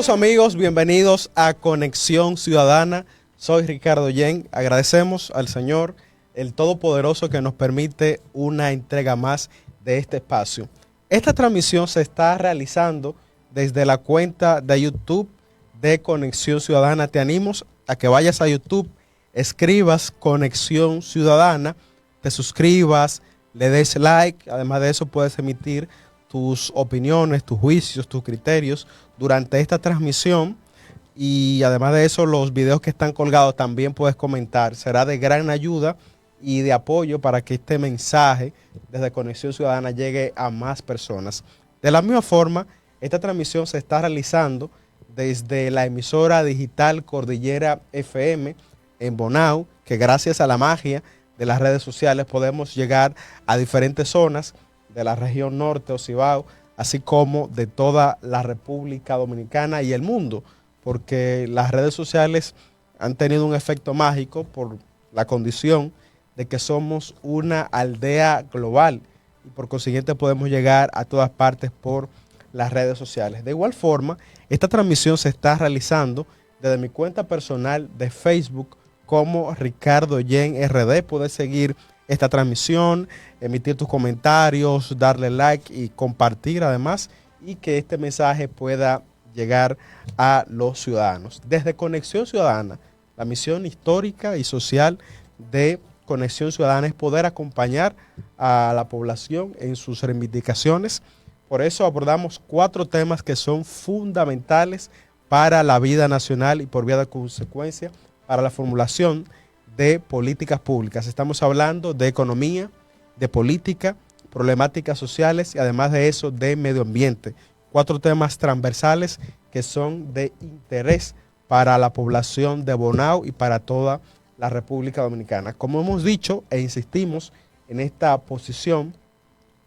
Saludos amigos, bienvenidos a Conexión Ciudadana. Soy Ricardo Yen. Agradecemos al Señor, el Todopoderoso, que nos permite una entrega más de este espacio. Esta transmisión se está realizando desde la cuenta de YouTube de Conexión Ciudadana. Te animo a que vayas a YouTube, escribas Conexión Ciudadana, te suscribas, le des like. Además de eso, puedes emitir tus opiniones, tus juicios, tus criterios durante esta transmisión. Y además de eso, los videos que están colgados también puedes comentar. Será de gran ayuda y de apoyo para que este mensaje desde Conexión Ciudadana llegue a más personas. De la misma forma, esta transmisión se está realizando desde la emisora digital Cordillera FM en Bonao, que gracias a la magia de las redes sociales podemos llegar a diferentes zonas de la región norte o Cibao, así como de toda la República Dominicana y el mundo, porque las redes sociales han tenido un efecto mágico por la condición de que somos una aldea global y por consiguiente podemos llegar a todas partes por las redes sociales. De igual forma, esta transmisión se está realizando desde mi cuenta personal de Facebook como Ricardo Yen RD. Puedes seguir esta transmisión, emitir tus comentarios, darle like y compartir además, y que este mensaje pueda llegar a los ciudadanos. Desde Conexión Ciudadana, la misión histórica y social de Conexión Ciudadana es poder acompañar a la población en sus reivindicaciones. Por eso abordamos 4 temas que son fundamentales para la vida nacional y por vía de consecuencia para la formulación de políticas públicas. Estamos hablando de economía, de política, problemáticas sociales y además de eso de medio ambiente. 4 temas transversales que son de interés para la población de Bonao y para toda la República Dominicana. Como hemos dicho e insistimos en esta posición,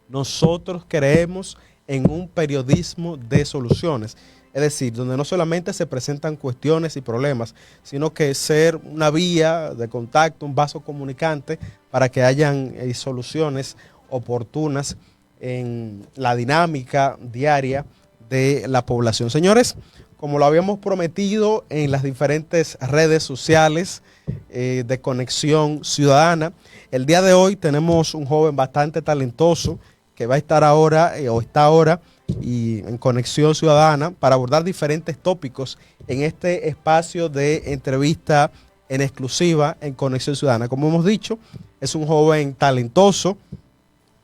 nosotros creemos en un periodismo de soluciones. Es decir, donde no solamente se presentan cuestiones y problemas, sino que ser una vía de contacto, un vaso comunicante para que hayan soluciones oportunas en la dinámica diaria de la población. Señores, como lo habíamos prometido en las diferentes redes sociales de Conexión Ciudadana, el día de hoy tenemos un joven bastante talentoso que va a estar ahora o está ahora y en Conexión Ciudadana para abordar diferentes tópicos en este espacio de entrevista en exclusiva en Conexión Ciudadana. Como hemos dicho, es un joven talentoso,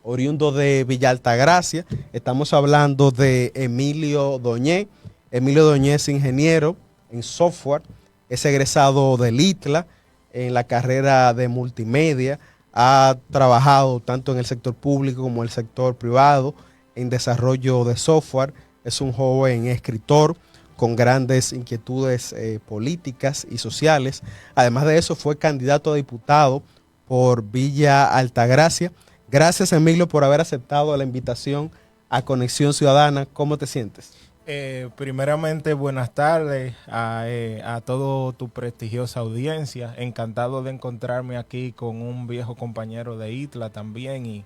oriundo de Villa Altagracia. Estamos hablando de Emilio Doñé. Emilio Doñé es ingeniero en software, es egresado del ITLA en la carrera de multimedia. Ha trabajado tanto en el sector público como en el sector privado en desarrollo de software. Es un joven escritor con grandes inquietudes políticas y sociales. Además de eso, fue candidato a diputado por Villa Altagracia. Gracias, Emilio, por haber aceptado la invitación a Conexión Ciudadana. ¿Cómo te sientes? Primeramente, buenas tardes a toda tu prestigiosa audiencia. Encantado de encontrarme aquí con un viejo compañero de ITLA también y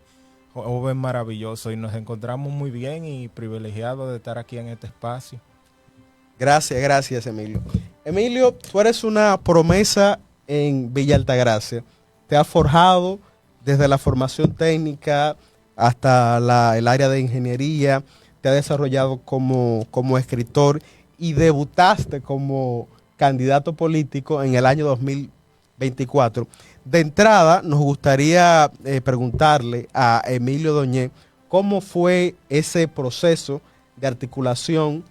joven maravilloso. Y nos encontramos muy bien y privilegiados de estar aquí en este espacio. Gracias, Emilio. Emilio, tú eres una promesa en Villa Altagracia. Te has forjado desde la formación técnica hasta el área de ingeniería. Te has desarrollado como escritor y debutaste como candidato político en el año 2024. De entrada, nos gustaría preguntarle a Emilio Doñé cómo fue ese proceso de articulación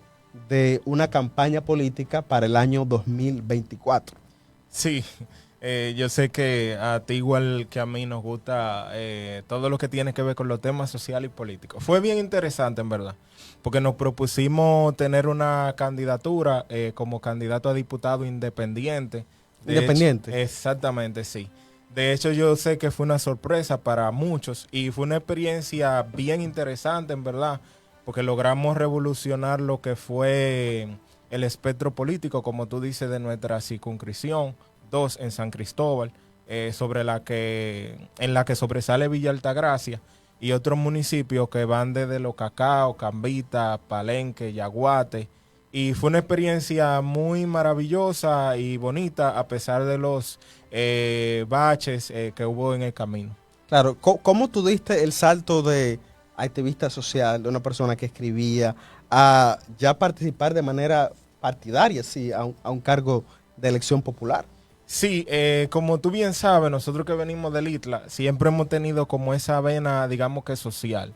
de una campaña política para el año 2024. Sí, yo sé que a ti igual que a mí nos gusta todo lo que tiene que ver con los temas sociales y políticos. Fue bien interesante, en verdad, porque nos propusimos tener una candidatura como candidato a diputado independiente. ¿Independiente? Hecho, exactamente, sí. De hecho, yo sé que fue una sorpresa para muchos y fue una experiencia bien interesante, en verdad, porque logramos revolucionar lo que fue el espectro político, como tú dices, de nuestra circunscripción, 2 en San Cristóbal, en la que sobresale Villa Altagracia y otros municipios que van desde Los Cacao, Cambita, Palenque, Yaguate Y fue una experiencia muy maravillosa y bonita a pesar de los baches que hubo en el camino. Claro, ¿cómo tú diste el salto de activista social, de una persona que escribía, a ya participar de manera partidaria, sí, a un cargo de elección popular? Sí, como tú bien sabes, nosotros que venimos del ITLA, siempre hemos tenido como esa vena, digamos que social.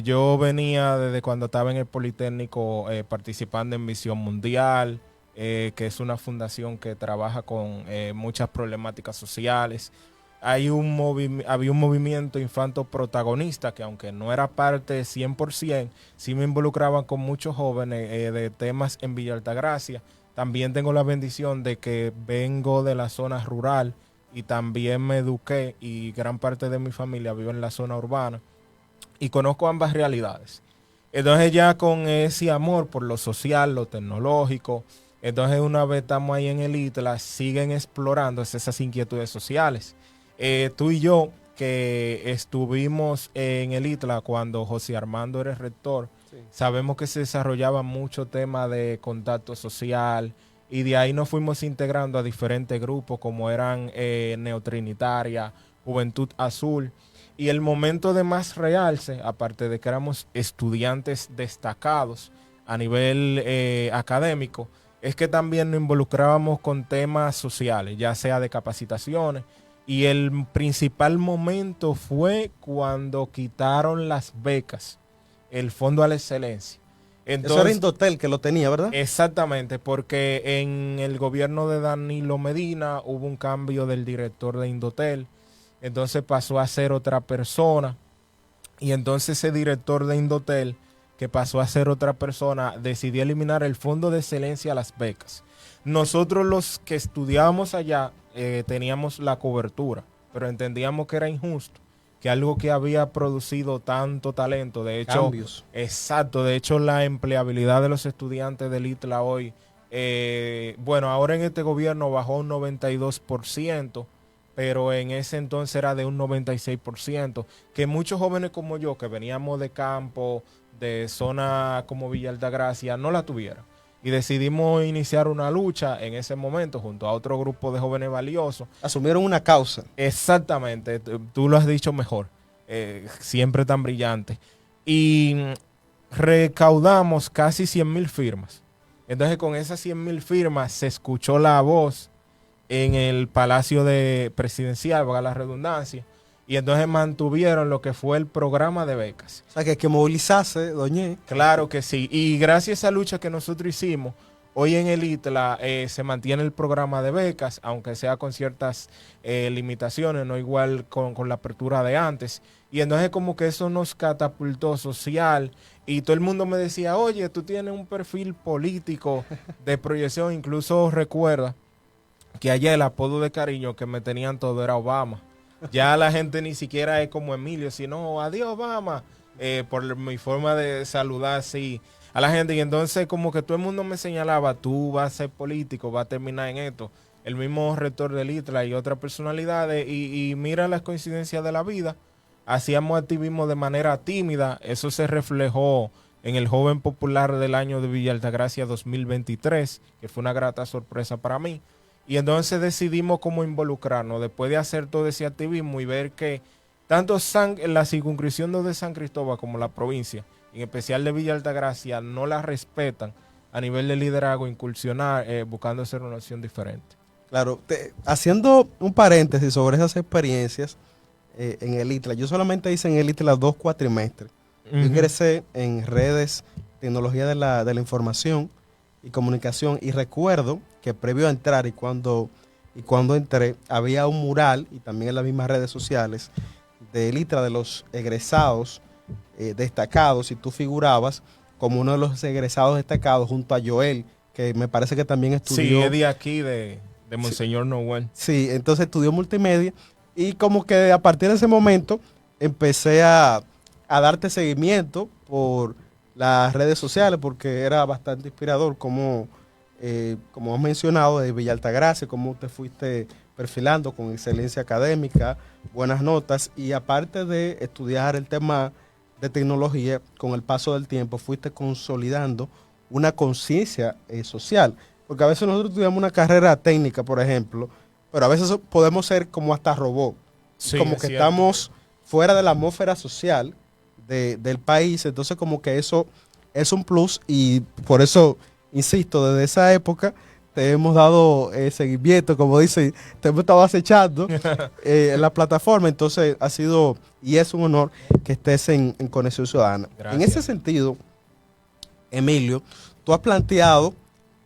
Yo venía desde cuando estaba en el Politécnico participando en Visión Mundial, que es una fundación que trabaja con muchas problemáticas sociales. Había un movimiento infanto protagonista que aunque no era parte 100%, sí me involucraban con muchos jóvenes de temas en Villa Altagracia. También tengo la bendición de que vengo de la zona rural y también me eduqué y gran parte de mi familia vive en la zona urbana y conozco ambas realidades. Entonces ya con ese amor por lo social, lo tecnológico, entonces una vez estamos ahí en el ITLA, siguen explorando esas inquietudes sociales. Tú y yo que estuvimos en el ITLA cuando José Armando era el rector, sí, sabemos que se desarrollaba mucho tema de contacto social y de ahí nos fuimos integrando a diferentes grupos como eran Neotrinitaria, Juventud Azul. Y el momento de más realce, aparte de que éramos estudiantes destacados a nivel académico, es que también nos involucrábamos con temas sociales, ya sea de capacitaciones. Y el principal momento fue cuando quitaron las becas, el Fondo a la Excelencia. Entonces, eso era Indotel que lo tenía, ¿verdad? Exactamente, porque en el gobierno de Danilo Medina hubo un cambio del director de Indotel. Entonces pasó a ser otra persona y entonces ese director de Indotel, que pasó a ser otra persona, decidió eliminar el Fondo de Excelencia a las becas. Nosotros los que estudiábamos allá teníamos la cobertura, pero entendíamos que era injusto, que algo que había producido tanto talento, de hecho, cambios. Exacto, de hecho la empleabilidad de los estudiantes del ITLA hoy, bueno, ahora en este gobierno bajó un 92%, pero en ese entonces era de un 96%, que muchos jóvenes como yo, que veníamos de campo, de zona como Villa Altagracia, no la tuvieran. Y decidimos iniciar una lucha en ese momento junto a otro grupo de jóvenes valiosos. Asumieron una causa. Exactamente, tú lo has dicho mejor, siempre tan brillante. Y recaudamos casi 100,000 firmas. Entonces con esas 100,000 firmas se escuchó la voz en el Palacio Presidencial, valga la redundancia, y entonces mantuvieron lo que fue el programa de becas. O sea, que hay que movilizarse, doñé. Claro que sí, y gracias a esa lucha que nosotros hicimos, hoy en el ITLA se mantiene el programa de becas, aunque sea con ciertas limitaciones, no igual con la apertura de antes, y entonces como que eso nos catapultó social, y todo el mundo me decía, oye, tú tienes un perfil político de proyección, incluso recuerda que ayer el apodo de cariño que me tenían todo era Obama. Ya la gente ni siquiera es como Emilio, sino adiós Obama, por mi forma de saludar así a la gente. Y entonces como que todo el mundo me señalaba, tú vas a ser político, vas a terminar en esto. El mismo rector del ITLA y otras personalidades. Y mira las coincidencias de la vida. Hacíamos activismo de manera tímida. Eso se reflejó en el Joven Popular del año de Villa Altagracia 2023, que fue una grata sorpresa para mí. Y entonces decidimos cómo involucrarnos después de hacer todo ese activismo y ver que tanto la circunscripción de San Cristóbal como la provincia, en especial de Villa Altagracia, no la respetan a nivel de liderazgo, incursionar, buscando hacer una acción diferente. Claro, haciendo un paréntesis sobre esas experiencias en el ITLA, yo solamente hice en el ITLA 2 cuatrimestres. Yo ingresé en redes, tecnología de la información y comunicación, y recuerdo que previo a entrar y cuando entré había un mural, y también en las mismas redes sociales, de ITLA, de los egresados destacados, y tú figurabas como uno de los egresados destacados junto a Joel, que me parece que también estudió. Sí, es de aquí, de Monseñor Noel. Sí, entonces estudió multimedia, y como que a partir de ese momento empecé a darte seguimiento por las redes sociales, porque era bastante inspirador como has mencionado, de Villa Altagracia, cómo te fuiste perfilando con excelencia académica, buenas notas, y aparte de estudiar el tema de tecnología, con el paso del tiempo fuiste consolidando una conciencia social. Porque a veces nosotros estudiamos una carrera técnica, por ejemplo, pero a veces podemos ser como hasta robot. Sí, Como es que cierto. estamos fuera de la atmósfera social del país, entonces como que eso es un plus y por eso, insisto, desde esa época te hemos dado seguimiento, como dice, te hemos estado acechando en la plataforma, entonces ha sido y es un honor que estés en Conexión Ciudadana. En ese Gracias. sentido, Emilio, tú has planteado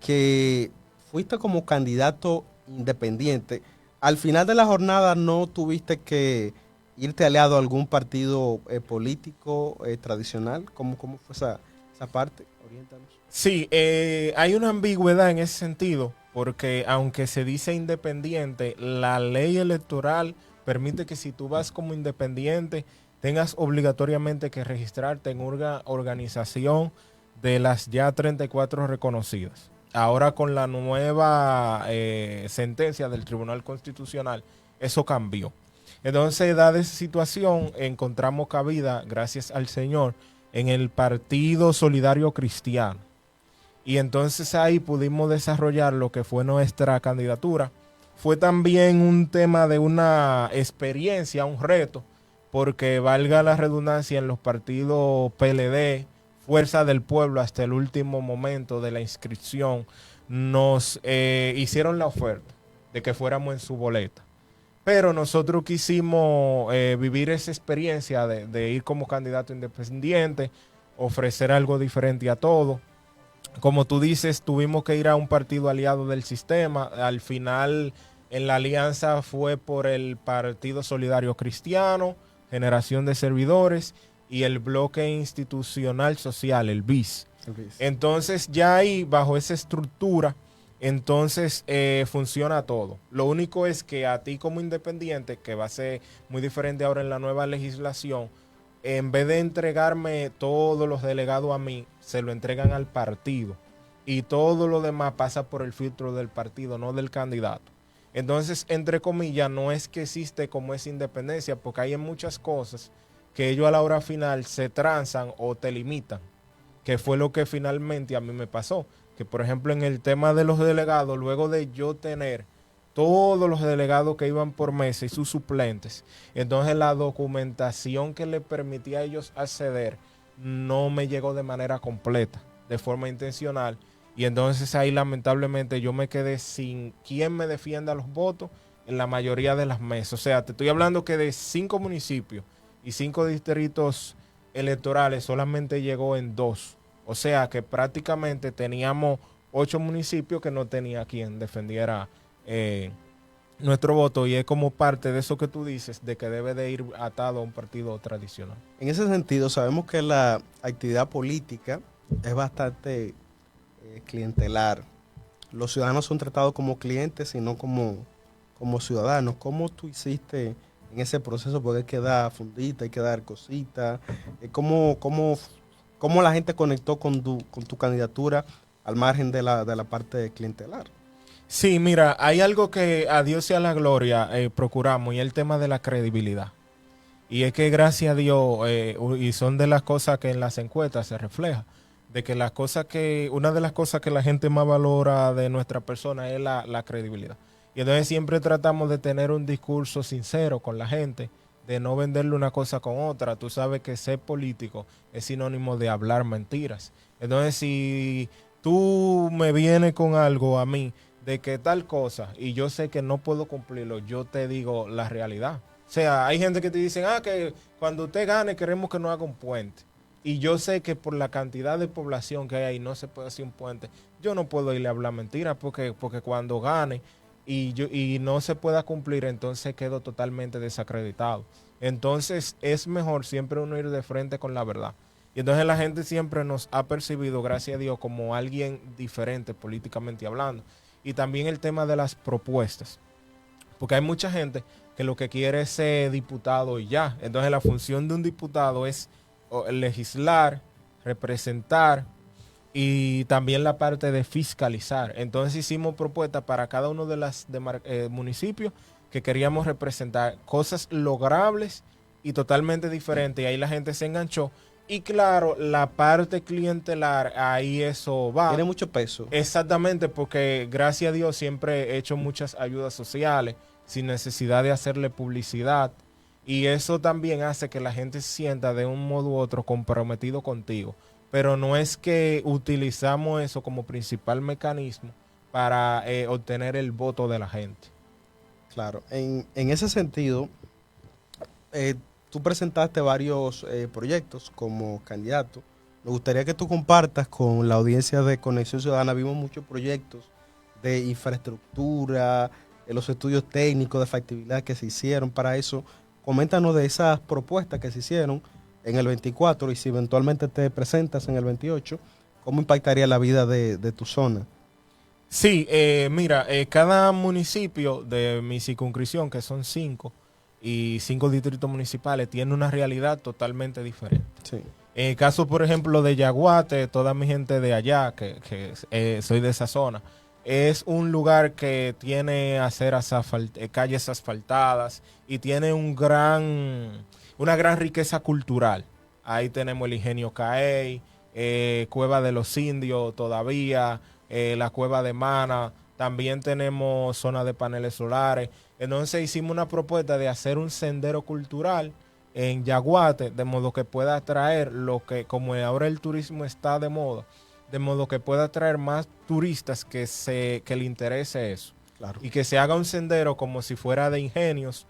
que fuiste como candidato independiente. Al final de la jornada no tuviste que irte aliado a algún partido político tradicional. ¿Cómo fue esa parte? Oriéntanos. Sí, hay una ambigüedad en ese sentido, porque aunque se dice independiente, la ley electoral permite que si tú vas como independiente, tengas obligatoriamente que registrarte en una organización de las ya 34 reconocidas. Ahora con la nueva sentencia del Tribunal Constitucional, eso cambió. Entonces, dada esa situación, encontramos cabida, gracias al Señor, en el Partido Solidario Cristiano. Y entonces ahí pudimos desarrollar lo que fue nuestra candidatura. Fue también un tema de una experiencia, un reto, porque valga la redundancia, en los partidos PLD, Fuerza del Pueblo, hasta el último momento de la inscripción, nos hicieron la oferta de que fuéramos en su boleta. Pero nosotros quisimos vivir esa experiencia de ir como candidato independiente, ofrecer algo diferente a todo. Como tú dices, tuvimos que ir a un partido aliado del sistema. Al final, en la alianza fue por el Partido Solidario Cristiano, Generación de Servidores y el Bloque Institucional Social, el BIS. Entonces, ya ahí, bajo esa estructura, entonces funciona todo. Lo único es que a ti como independiente, que va a ser muy diferente ahora en la nueva legislación, en vez de entregarme todos los delegados a mí, se lo entregan al partido. Y todo lo demás pasa por el filtro del partido, no del candidato. Entonces, entre comillas, no es que existe como esa independencia, porque hay muchas cosas que ellos a la hora final se transan o te limitan, que fue lo que finalmente a mí me pasó. Que, por ejemplo, en el tema de los delegados, luego de yo tener todos los delegados que iban por mesa y sus suplentes, entonces la documentación que le permitía a ellos acceder no me llegó de manera completa, de forma intencional, y entonces ahí lamentablemente yo me quedé sin quien me defienda los votos en la mayoría de las mesas. O sea, te estoy hablando que de 5 municipios y 5 distritos electorales solamente llegó en 2. O sea que prácticamente teníamos 8 municipios que no tenía quien defendiera nuestro voto, y es como parte de eso que tú dices, de que debe de ir atado a un partido tradicional. En ese sentido, sabemos que la actividad política es bastante clientelar. Los ciudadanos son tratados como clientes y no como ciudadanos. ¿Cómo tú hiciste en ese proceso? Porque hay que dar fundita, hay que dar cositas. ¿Cómo la gente conectó con tu candidatura al margen de la parte clientelar? Sí, mira, hay algo que a Dios sea la gloria procuramos, y el tema de la credibilidad. Y es que gracias a Dios, y son de las cosas que en las encuestas se refleja, de que una de las cosas que la gente más valora de nuestra persona es la credibilidad. Y entonces siempre tratamos de tener un discurso sincero con la gente, de no venderle una cosa con otra. Tú sabes que ser político es sinónimo de hablar mentiras. Entonces, si tú me vienes con algo a mí, de que tal cosa, y yo sé que no puedo cumplirlo, yo te digo la realidad. O sea, hay gente que te dicen, que cuando usted gane queremos que no haga un puente. Y yo sé que por la cantidad de población que hay ahí no se puede hacer un puente. Yo no puedo irle a hablar mentiras porque cuando gane y no se pueda cumplir, entonces quedo totalmente desacreditado. Entonces es mejor siempre uno ir de frente con la verdad. Y entonces la gente siempre nos ha percibido, gracias a Dios, como alguien diferente políticamente hablando. Y también el tema de las propuestas. Porque hay mucha gente que lo que quiere es ser diputado y ya. Entonces la función de un diputado es legislar, representar y también la parte de fiscalizar. Entonces hicimos propuestas para cada uno de los municipios que queríamos representar, cosas logrables y totalmente diferentes. Y ahí la gente se enganchó Y claro, la parte clientelar, ahí eso va. Tiene mucho peso. Exactamente, porque gracias a Dios siempre he hecho muchas ayudas sociales sin necesidad de hacerle publicidad. Y eso también hace que la gente se sienta de un modo u otro comprometido contigo. Pero no es que utilizamos eso como principal mecanismo para obtener el voto de la gente. Claro, en ese sentido, eh, tú presentaste varios proyectos como candidato. Me gustaría que tú compartas con la audiencia de Conexión Ciudadana. Vimos muchos proyectos de infraestructura, los estudios técnicos de factibilidad que se hicieron para eso. Coméntanos de esas propuestas que se hicieron en el 24 y si eventualmente te presentas en el 28, ¿cómo impactaría la vida de tu zona? Sí, mira, cada municipio de mi circunscripción, que son 5, y 5 distritos municipales, tiene una realidad totalmente diferente. Sí, En el caso, por ejemplo, de Yaguate, toda mi gente de allá, que soy de esa zona, es un lugar que tiene calles asfaltadas y tiene una gran riqueza cultural. Ahí tenemos el Ingenio Caey, Cueva de los Indios todavía, la Cueva de Mana, también tenemos zona de paneles solares. Entonces hicimos una propuesta de hacer un sendero cultural en Yaguate, de modo que pueda atraer lo que, como ahora el turismo está de moda, de modo que pueda atraer más turistas que le interese eso. claro. Y que se haga un sendero como si fuera de ingenios,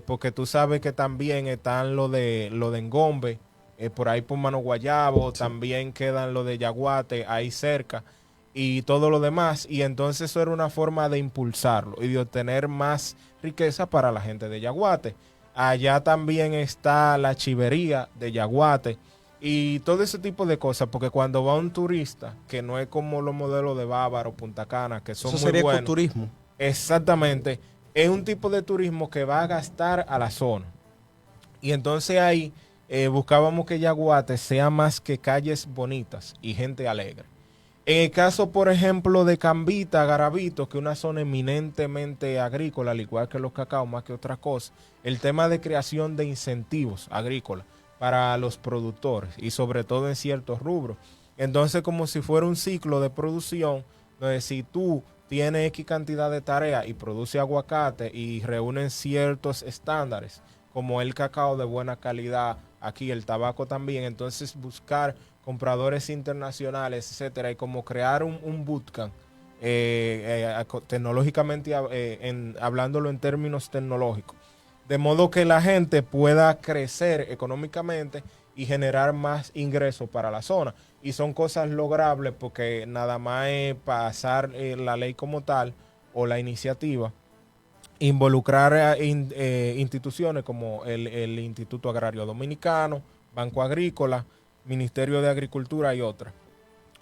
porque tú sabes que también están lo de Engombe, por ahí por Mano Guayabo, Sí. también quedan lo de Yaguate ahí cerca y todo lo demás. Y entonces eso era una forma de impulsarlo y de obtener más riqueza para la gente de Yaguate. Allá también está la chivería de Yaguate y todo ese tipo de cosas, porque cuando va un turista, que no es como los modelos de Bávaro, Punta Cana, que son Eso muy sería buenos, ecoturismo. exactamente, es un tipo de turismo que va a gastar a la zona. Y entonces ahí buscábamos que Yaguate sea más que calles bonitas y gente alegre. En el caso, por ejemplo, de Cambita, Garavito, que es una zona eminentemente agrícola, al igual que los cacao, más que otra cosa, el tema de creación de incentivos agrícolas para los productores y sobre todo en ciertos rubros. Entonces, como si fuera un ciclo de producción, donde si tú tienes X cantidad de tareas y produce aguacate y reúnen ciertos estándares, como el cacao de buena calidad, aquí el tabaco también, entonces buscar compradores internacionales, etcétera, y como crear un bootcamp tecnológicamente, hablándolo en términos tecnológicos, de modo que la gente pueda crecer económicamente y generar más ingresos para la zona. Y son cosas logrables porque nada más es pasar la ley como tal o la iniciativa, involucrar a instituciones como el Instituto Agrario Dominicano, Banco Agrícola, Ministerio de Agricultura y otras.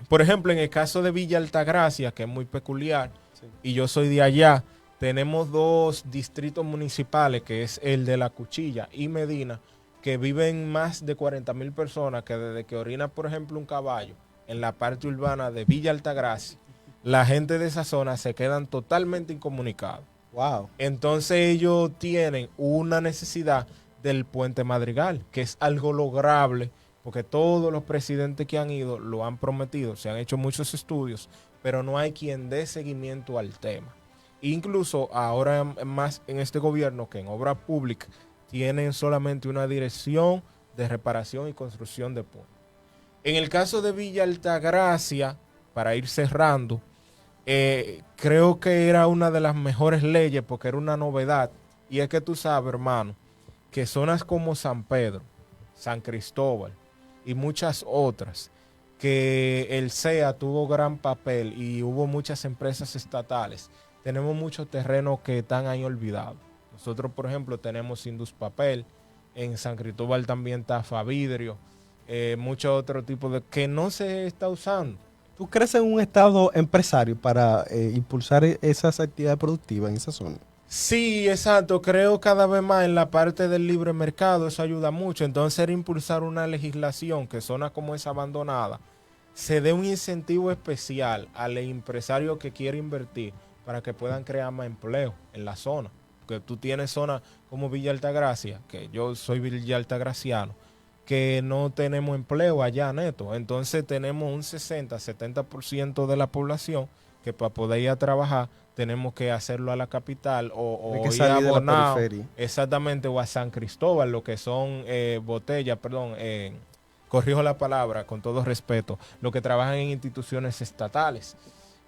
Por ejemplo, en el caso de Villa Altagracia, que es muy peculiar, Sí. y yo soy de allá, tenemos 2 distritos municipales, que es el de La Cuchilla y Medina, que viven más de 40,000 personas, que desde que orina, por ejemplo, un caballo en la parte urbana de Villa Altagracia, la gente de esa zona se quedan totalmente incomunicados. Wow. Entonces ellos tienen una necesidad del puente Madrigal, que es algo lograble, porque todos los presidentes que han ido lo han prometido, se han hecho muchos estudios, pero no hay quien dé seguimiento al tema. Incluso ahora más en este gobierno que en obra pública tienen solamente una dirección de reparación y construcción de puentes. En el caso de Villa Altagracia, para ir cerrando, creo que era una de las mejores leyes porque era una novedad. Y es que tú sabes, hermano, que zonas como San Pedro, San Cristóbal y muchas otras, que el CEA tuvo gran papel y hubo muchas empresas estatales, tenemos muchos terrenos que están ahí olvidados. Nosotros, por ejemplo, tenemos Indus Papel, en San Cristóbal también está Favidrio, muchos otros tipos de que no se está usando. ¿Tú crees en un estado empresario para impulsar esas actividades productivas en esa zona? Sí, exacto. Creo cada vez más en la parte del libre mercado, eso ayuda mucho. Entonces, era impulsar una legislación que zonas como esa abandonada se dé un incentivo especial al empresario que quiere invertir para que puedan crear más empleo en la zona. Porque tú tienes zonas como Villa Altagracia, que yo soy Villa Altagraciano, que no tenemos empleo allá neto. Entonces tenemos un 60-70% de la población que para poder ir a trabajar tenemos que hacerlo a la capital o ir a Bonao, exactamente, o a San Cristóbal, lo que son botellas, perdón, corrijo la palabra con todo respeto, los que trabajan en instituciones estatales.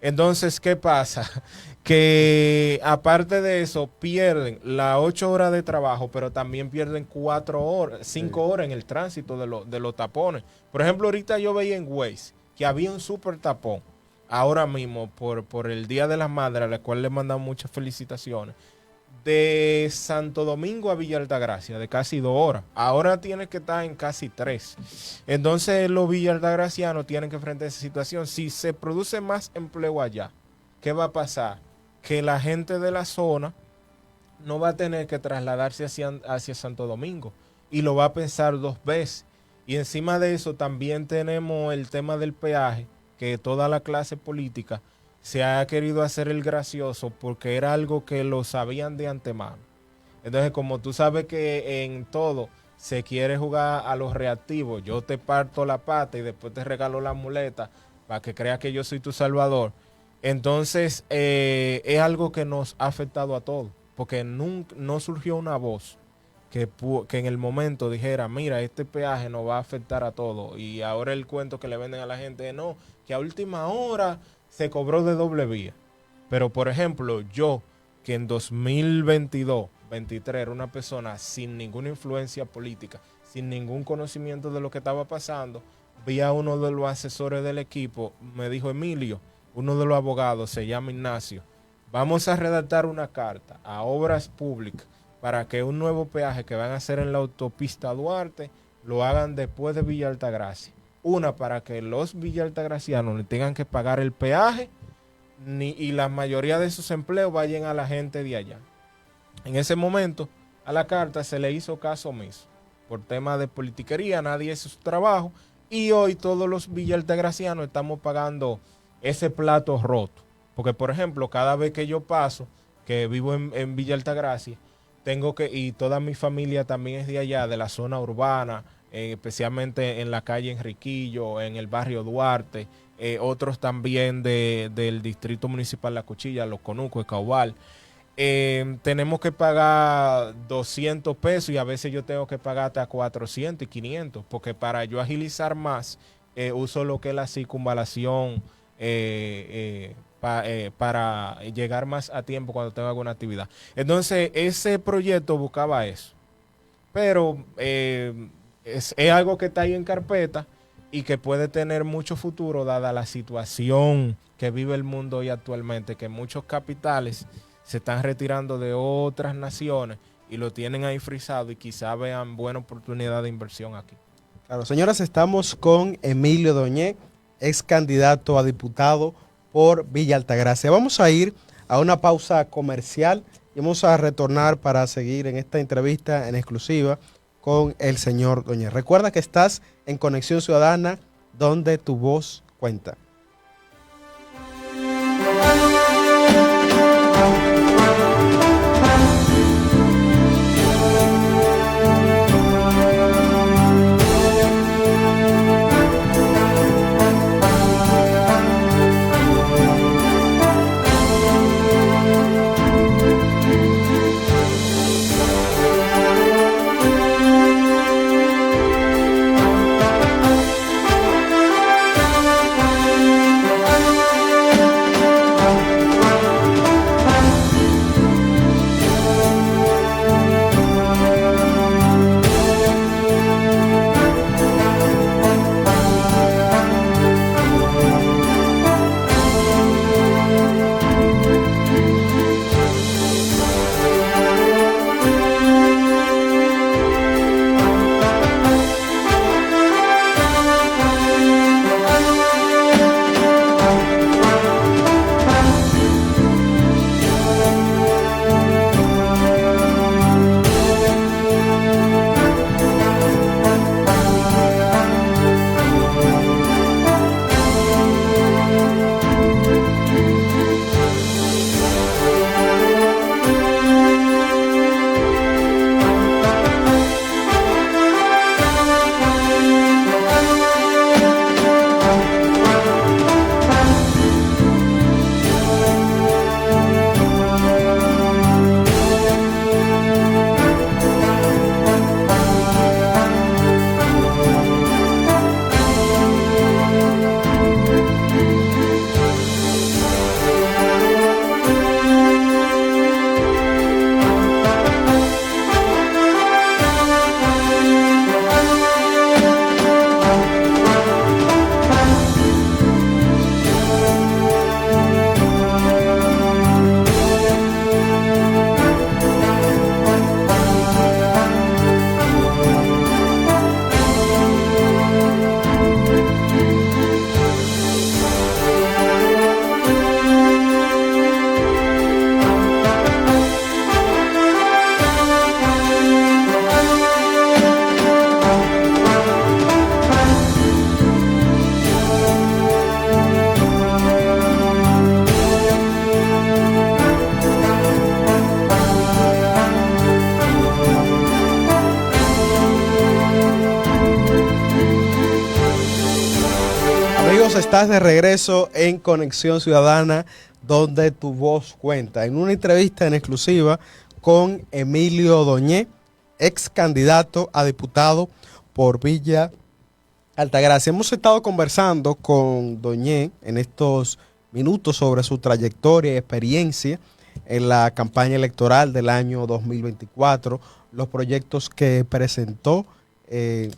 Entonces, ¿qué pasa? Que aparte de eso, pierden las 8 horas de trabajo, pero también pierden 4 horas, 5 horas en el tránsito de los tapones. Por ejemplo, ahorita yo veía en Waze que había un súper tapón, ahora mismo, por el Día de las Madres, a la cual le mandamos muchas felicitaciones, de Santo Domingo a Villa Altagracia, de casi 2 horas. Ahora tiene que estar en casi 3. Entonces los Villa Altagracianos tienen que enfrentar esa situación. Si se produce más empleo allá, ¿qué va a pasar? Que la gente de la zona no va a tener que trasladarse hacia Santo Domingo y lo va a pensar 2 veces. Y encima de eso también tenemos el tema del peaje, que toda la clase política se ha querido hacer el gracioso porque era algo que lo sabían de antemano. Entonces, como tú sabes que en todo se quiere jugar a los reactivos, yo te parto la pata y después te regalo la muleta para que creas que yo soy tu salvador. Entonces, es algo que nos ha afectado a todos, porque no surgió una voz que en el momento dijera, mira, este peaje nos va a afectar a todos. Y ahora el cuento que le venden a la gente es, no, que a última hora se cobró de doble vía. Pero, por ejemplo, yo, que en 2022-23 era una persona sin ninguna influencia política, sin ningún conocimiento de lo que estaba pasando, vi a uno de los asesores del equipo, me dijo, Emilio, uno de los abogados, se llama Ignacio, vamos a redactar una carta a Obras Públicas para que un nuevo peaje que van a hacer en la autopista Duarte lo hagan después de Villa Altagracia. Una, para que los Villa Altagracianos no tengan que pagar el peaje y la mayoría de esos empleos vayan a la gente de allá. En ese momento, a la carta se le hizo caso omiso. Por tema de politiquería, nadie hizo su trabajo y hoy todos los Villa Altagracianos estamos pagando ese plato roto. Porque, por ejemplo, cada vez que yo paso, que vivo en Villa Altagracia, y toda mi familia también es de allá, de la zona urbana, especialmente en la calle Enriquillo, en el barrio Duarte, otros también del distrito municipal La Cuchilla, Los Conucos, Caubal. Tenemos que pagar 200 pesos y a veces yo tengo que pagar hasta 400 y 500, porque para yo agilizar más, uso lo que es la circunvalación para llegar más a tiempo cuando tengo alguna actividad. Entonces, ese proyecto buscaba eso. Pero es algo que está ahí en carpeta y que puede tener mucho futuro dada la situación que vive el mundo hoy actualmente, que muchos capitales se están retirando de otras naciones y lo tienen ahí frisado y quizá vean buena oportunidad de inversión aquí. Claro, señoras, estamos con Emilio Doñé, ex candidato a diputado por Villa Altagracia. Vamos a ir a una pausa comercial y vamos a retornar para seguir en esta entrevista en exclusiva con el señor Doñé. Recuerda que estás en Conexión Ciudadana, donde tu voz cuenta. Estás de regreso en Conexión Ciudadana, donde tu voz cuenta. En una entrevista en exclusiva con Emilio Doñé, ex candidato a diputado por Villa Altagracia. Hemos estado conversando con Doñé en estos minutos sobre su trayectoria y experiencia en la campaña electoral del año 2024, los proyectos que presentó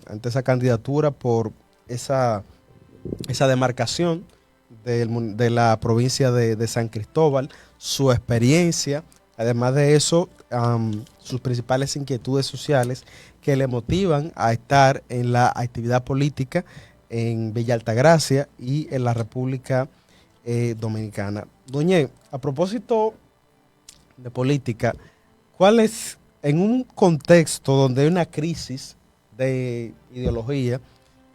ante esa candidatura por esa demarcación de la provincia de San Cristóbal, su experiencia, además de eso, sus principales inquietudes sociales que le motivan a estar en la actividad política en Villa Altagracia y en la República Dominicana. Doñé, a propósito de política, ¿cuál es, en un contexto donde hay una crisis de ideología,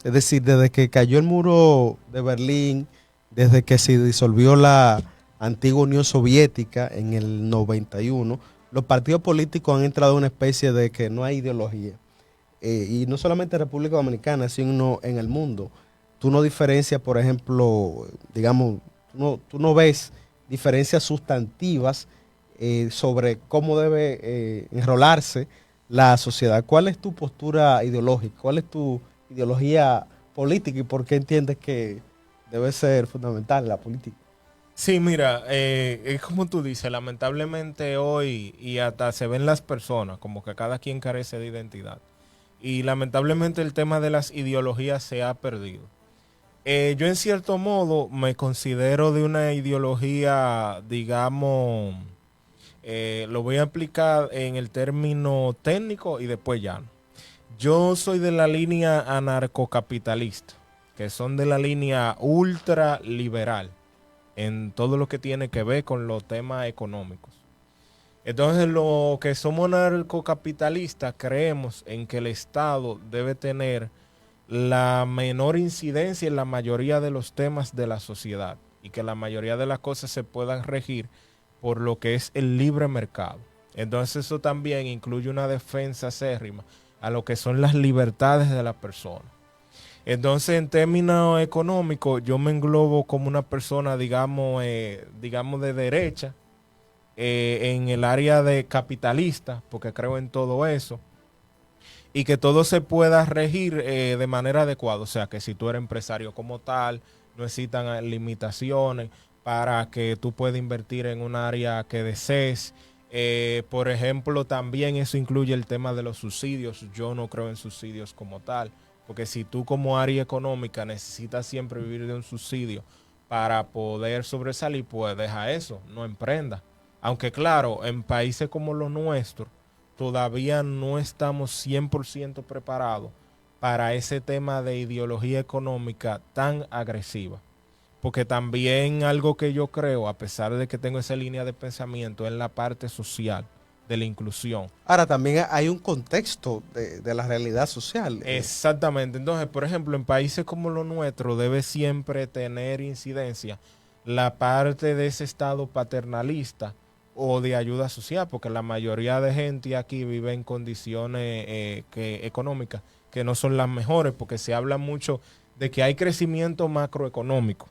es decir, desde que cayó el muro de Berlín, desde que se disolvió la antigua Unión Soviética en el 91, los partidos políticos han entrado en una especie de que no hay ideología? Y no solamente en República Dominicana, sino en el mundo. Tú no diferencias, por ejemplo, digamos, tú no ves diferencias sustantivas sobre cómo debe enrolarse la sociedad. ¿Cuál es tu postura ideológica? ¿Cuál es tu ideología política y por qué entiendes que debe ser fundamental la política? Sí, mira, es como tú dices, lamentablemente hoy y hasta se ven las personas como que cada quien carece de identidad. Y lamentablemente el tema de las ideologías se ha perdido. Yo en cierto modo me considero de una ideología, digamos, lo voy a aplicar en el término técnico y después llano. Yo soy de la línea anarcocapitalista, que son de la línea ultraliberal en todo lo que tiene que ver con los temas económicos. Entonces, lo que somos anarcocapitalistas creemos en que el Estado debe tener la menor incidencia en la mayoría de los temas de la sociedad y que la mayoría de las cosas se puedan regir por lo que es el libre mercado. Entonces, eso también incluye una defensa acérrima a lo que son las libertades de la persona. Entonces, en términos económicos, yo me englobo como una persona, digamos de derecha, en el área de capitalista, porque creo en todo eso, y que todo se pueda regir de manera adecuada. O sea, que si tú eres empresario como tal, no necesitan limitaciones para que tú puedas invertir en un área que desees. Por ejemplo, también eso incluye el tema de los subsidios. Yo no creo en subsidios como tal, porque si tú como área económica necesitas siempre vivir de un subsidio para poder sobresalir, pues deja eso, no emprenda. Aunque claro, en países como los nuestros, todavía no estamos 100% preparados para ese tema de ideología económica tan agresiva. Porque también algo que yo creo, a pesar de que tengo esa línea de pensamiento, es la parte social, de la inclusión. Ahora, también hay un contexto de la realidad social. Exactamente. Entonces, por ejemplo, en países como los nuestros debe siempre tener incidencia la parte de ese estado paternalista o de ayuda social, porque la mayoría de gente aquí vive en condiciones económicas que no son las mejores, porque se habla mucho de que hay crecimiento macroeconómico,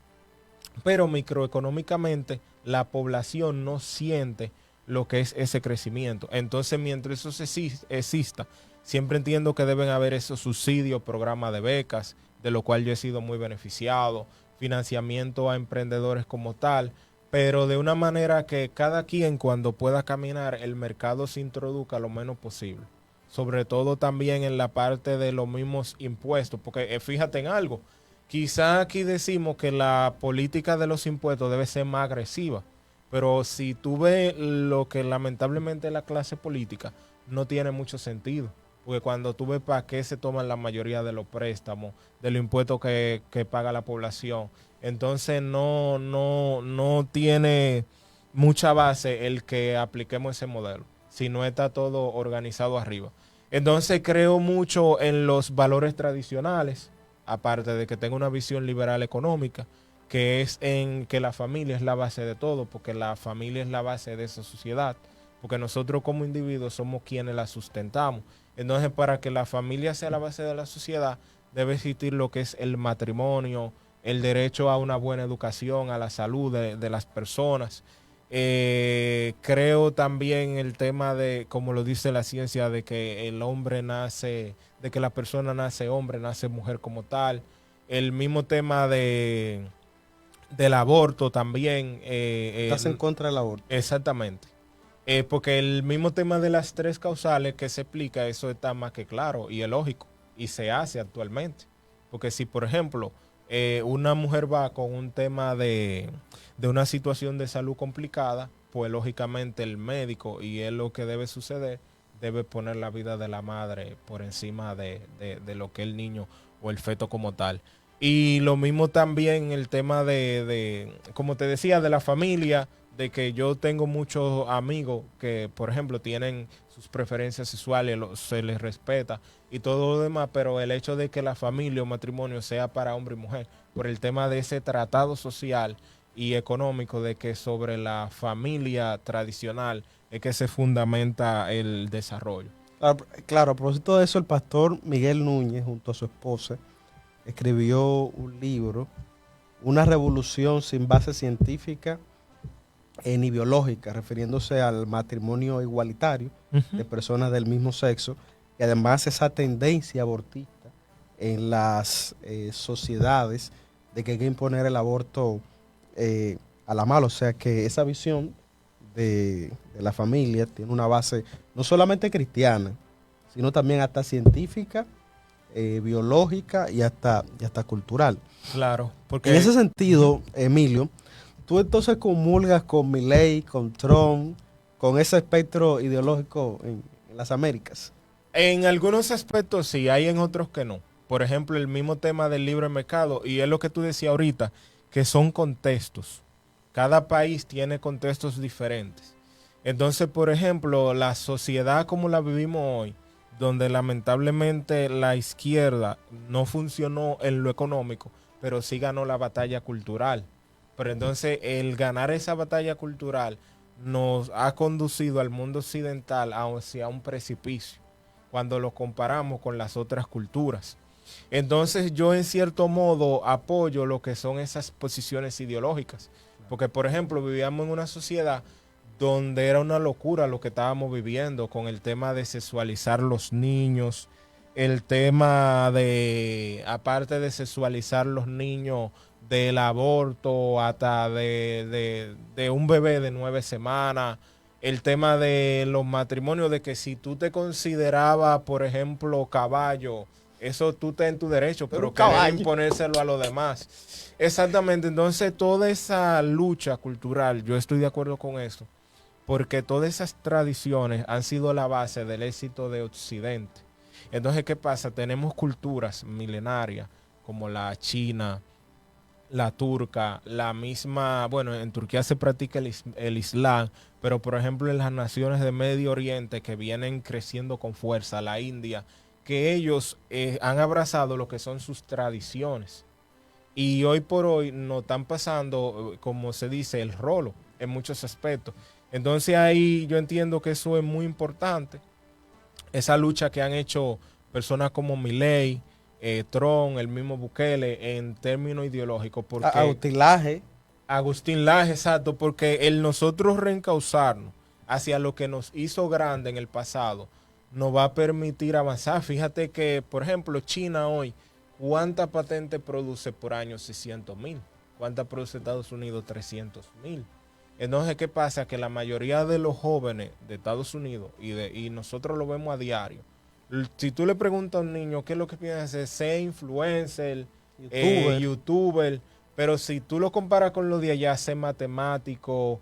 pero microeconómicamente la población no siente lo que es ese crecimiento. Entonces, mientras eso exista, siempre entiendo que deben haber esos subsidios, programas de becas, de lo cual yo he sido muy beneficiado, financiamiento a emprendedores como tal, pero de una manera que cada quien cuando pueda caminar, el mercado se introduzca lo menos posible. Sobre todo también en la parte de los mismos impuestos, porque fíjate en algo, quizá aquí decimos que la política de los impuestos debe ser más agresiva, pero si tú ves lo que lamentablemente la clase política, no tiene mucho sentido. Porque cuando tú ves para qué se toman la mayoría de los préstamos, de los impuestos que paga la población, entonces no tiene mucha base el que apliquemos ese modelo, si no está todo organizado arriba. Entonces creo mucho en los valores tradicionales, aparte de que tengo una visión liberal económica, que es en que la familia es la base de todo, porque la familia es la base de esa sociedad, porque nosotros como individuos somos quienes la sustentamos. Entonces, para que la familia sea la base de la sociedad, debe existir lo que es el matrimonio, el derecho a una buena educación, a la salud de las personas. Creo también el tema de, como lo dice la ciencia, de que el hombre nace, de que la persona nace hombre, nace mujer como tal. El mismo tema del aborto también. ¿Estás en contra del aborto? Exactamente. Porque el mismo tema de las tres causales que se explica, eso está más que claro y es lógico y se hace actualmente. Porque si, por ejemplo, una mujer va con un tema de una situación de salud complicada, pues lógicamente el médico, y es lo que debe suceder, debe poner la vida de la madre por encima de lo que el niño o el feto como tal. Y lo mismo también el tema como te decía, de la familia, de que yo tengo muchos amigos que, por ejemplo, tienen sus preferencias sexuales, se les respeta y todo lo demás, pero el hecho de que la familia o matrimonio sea para hombre y mujer, por el tema de ese tratado social y económico de que sobre la familia tradicional es que se fundamenta el desarrollo. Claro, claro, a propósito de eso, el pastor Miguel Núñez, junto a su esposa, escribió un libro, Una revolución sin base científica ni biológica, refiriéndose al matrimonio igualitario de personas del mismo sexo, y además esa tendencia abortista en las sociedades de que hay que imponer el aborto a la mala. O sea que esa visión de la familia tiene una base no solamente cristiana, sino también hasta científica, biológica y hasta cultural. Claro, En porque ese sentido, Emilio, tú entonces comulgas con Milei, con Trump, con ese espectro ideológico en las Américas. en algunos aspectos sí, hay en otros que no. Por ejemplo, el mismo tema del libre mercado, y es lo que tú decías ahorita, que son contextos. Cada país tiene contextos diferentes. Entonces, por ejemplo, la sociedad como la vivimos hoy, donde lamentablemente la izquierda no funcionó en lo económico, pero sí ganó la batalla cultural. Pero entonces el ganar esa batalla cultural nos ha conducido al mundo occidental hacia un precipicio cuando lo comparamos con las otras culturas. Entonces yo en cierto modo apoyo lo que son esas posiciones ideológicas, porque por ejemplo vivíamos en una sociedad donde era una locura lo que estábamos viviendo con el tema de sexualizar los niños, el tema de, aparte de sexualizar los niños, del aborto hasta de un bebé de 9 semanas, el tema de los matrimonios, de que si tú te considerabas, por ejemplo, caballo, eso tú estás en tu derecho, pero querer imponérselo a los demás. Exactamente, entonces toda esa lucha cultural, yo estoy de acuerdo con eso, porque todas esas tradiciones han sido la base del éxito de Occidente. Entonces, ¿qué pasa? Tenemos culturas milenarias como la china, la turca, la misma, bueno, en Turquía se practica el Islam, pero por ejemplo en las naciones de Medio Oriente que vienen creciendo con fuerza, la India, que ellos han abrazado lo que son sus tradiciones. Y hoy por hoy nos están pasando, como se dice, el rolo en muchos aspectos. Entonces ahí yo entiendo que eso es muy importante. Esa lucha que han hecho personas como Milei, Trump, el mismo Bukele, en términos ideológicos, porque Autilaje. Agustín Laje, exacto, porque el nosotros reencauzarnos hacia lo que nos hizo grande en el pasado nos va a permitir avanzar. Fíjate que, por ejemplo, China hoy, ¿cuántas patentes produce por año? 600,000. ¿Cuántas produce Estados Unidos? 300,000. Entonces, ¿qué pasa? Que la mayoría de los jóvenes de Estados Unidos, y nosotros lo vemos a diario, si tú le preguntas a un niño qué es lo que piensa hacer, ser influencer, youtuber, pero si tú lo comparas con lo de allá, ser matemático,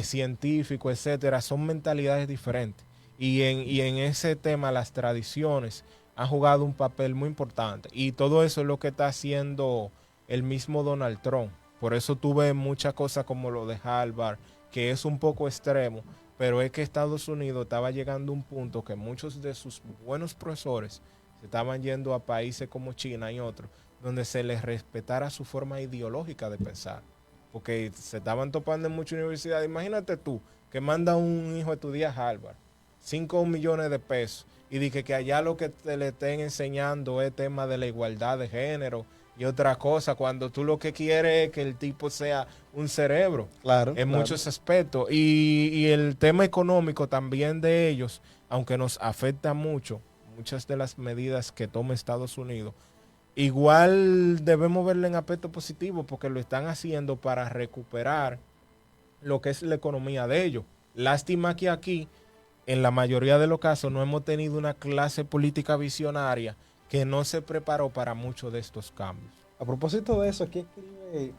científico, etcétera, son mentalidades diferentes. Y en ese tema las tradiciones han jugado un papel muy importante. Y todo eso es lo que está haciendo el mismo Donald Trump. Por eso tuve muchas cosas como lo de Harvard, que es un poco extremo, pero es que Estados Unidos estaba llegando a un punto que muchos de sus buenos profesores se estaban yendo a países como China y otros, donde se les respetara su forma ideológica de pensar. Porque se estaban topando en muchas universidades. Imagínate tú, que manda un hijo a estudiar a Harvard, 5 millones de pesos, y dije que allá lo que te le estén enseñando es tema de la igualdad de género, y otra cosa, cuando tú lo que quieres es que el tipo sea un cerebro Claro, en claro. muchos aspectos. Y el tema económico también de ellos, aunque nos afecta mucho, muchas de las medidas que toma Estados Unidos, igual debemos verlo en aspecto positivo porque lo están haciendo para recuperar lo que es la economía de ellos. Lástima que aquí, en la mayoría de los casos, no hemos tenido una clase política visionaria que no se preparó para muchos de estos cambios. A propósito de eso, aquí escribe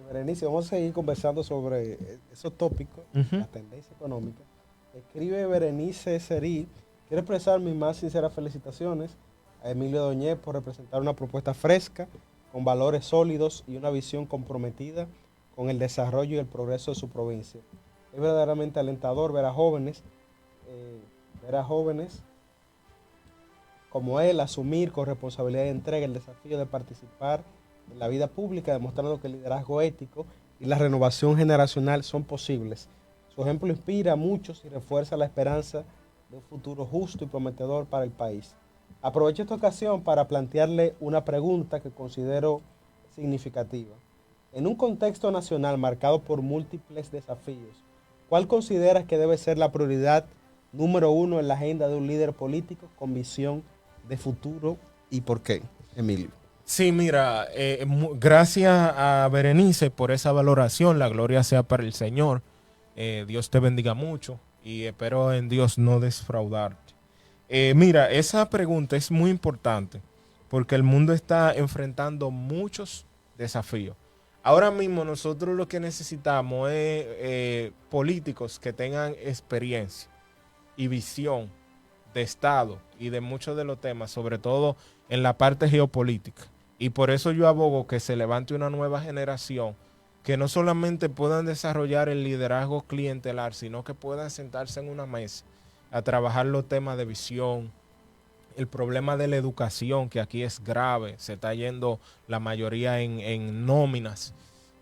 Berenice, vamos a seguir conversando sobre esos tópicos, Ujú. la tendencia económica. Escribe Berenice Serí, quiero expresar mis más sinceras felicitaciones a Emilio Doñé por representar una propuesta fresca, con valores sólidos y una visión comprometida con el desarrollo y el progreso de su provincia. Es verdaderamente alentador eh, ver a jóvenes como él asumir con responsabilidad y entrega el desafío de participar en la vida pública, demostrando que el liderazgo ético y la renovación generacional son posibles. Su ejemplo inspira a muchos y refuerza la esperanza de un futuro justo y prometedor para el país. Aprovecho esta ocasión para plantearle una pregunta que considero significativa. En un contexto nacional marcado por múltiples desafíos, ¿cuál consideras que debe ser la prioridad número uno en la agenda de un líder político con visión de futuro y por qué, Emilio? Sí, mira, gracias a Berenice por esa valoración. La gloria sea para el Señor. Dios te bendiga mucho y espero en Dios no defraudarte. Mira, esa pregunta es muy importante porque el mundo está enfrentando muchos desafíos. Ahora mismo nosotros lo que necesitamos es políticos que tengan experiencia y visión de Estado y de muchos de los temas, sobre todo en la parte geopolítica. Y por eso yo abogo que se levante una nueva generación que no solamente puedan desarrollar el liderazgo clientelar, sino que puedan sentarse en una mesa a trabajar los temas de visión, el problema de la educación, que aquí es grave, se está yendo la mayoría en nóminas.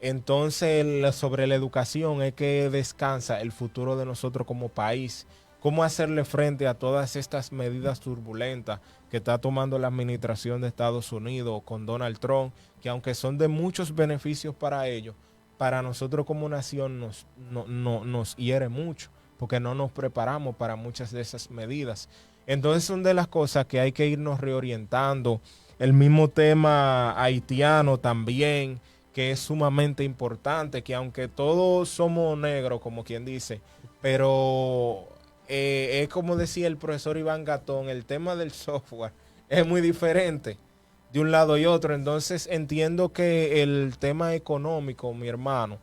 Entonces, sobre la educación es que descansa el futuro de nosotros como país. Cómo hacerle frente a todas estas medidas turbulentas que está tomando la administración de Estados Unidos con Donald Trump, que aunque son de muchos beneficios para ellos, para nosotros como nación nos hiere mucho, porque no nos preparamos para muchas de esas medidas. Entonces son de las cosas que hay que irnos reorientando. El mismo tema haitiano también, que es sumamente importante, que aunque todos somos negros, como quien dice, pero es como decía el profesor Iván Gatón, el tema del software es muy diferente de un lado y otro. Entonces entiendo que el tema económico, mi hermano,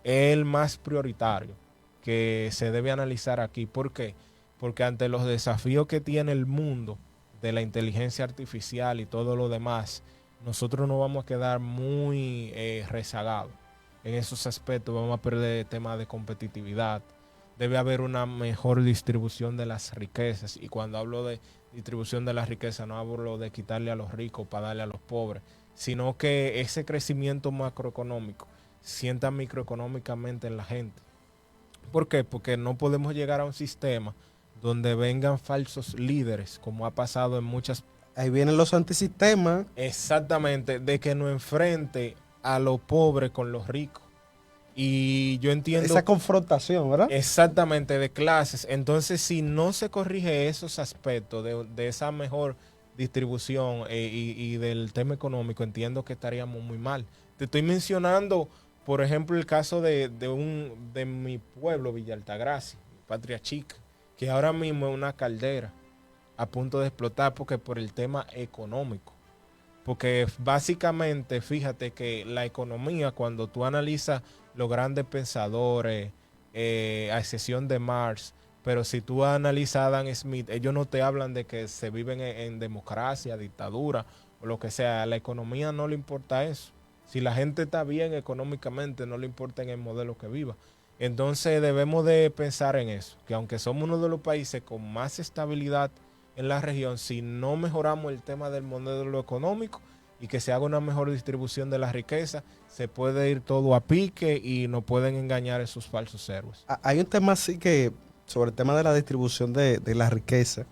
es el más prioritario que se debe analizar aquí. ¿Por qué? Porque ante los desafíos que tiene el mundo de la inteligencia artificial y todo lo demás, nosotros nos vamos a quedar muy rezagados en esos aspectos. Vamos a perder el tema de competitividad. Debe haber una mejor distribución de las riquezas. Y cuando hablo de distribución de las riquezas, no hablo de quitarle a los ricos para darle a los pobres, sino que ese crecimiento macroeconómico sienta microeconómicamente en la gente. ¿Por qué? Porque no podemos llegar a un sistema donde vengan falsos líderes, como ha pasado en muchas. Ahí vienen los antisistemas. Exactamente, de que nos enfrente a los pobres con los ricos. Y yo entiendo Esa confrontación, ¿verdad? exactamente de clases. Entonces, si no se corrige esos aspectos de esa mejor distribución y del tema económico, entiendo que estaríamos muy mal. Te estoy mencionando, por ejemplo, el caso de mi pueblo, Villa Altagracia, Patria Chica, que ahora mismo es una caldera a punto de explotar porque por el tema económico. Porque básicamente, fíjate que la economía, cuando tú analizas los grandes pensadores, a excepción de Marx, pero si tú analizas a Adam Smith, ellos no te hablan de que se viven en democracia, dictadura o lo que sea. A la economía no le importa eso. Si la gente está bien económicamente, no le importa en el modelo que viva. Entonces debemos de pensar en eso, que aunque somos uno de los países con más estabilidad en la región, si no mejoramos el tema del modelo económico y que se haga una mejor distribución de la riqueza, se puede ir todo a pique y nos pueden engañar esos falsos héroes. Hay un tema así que, sobre el tema de la distribución de la riqueza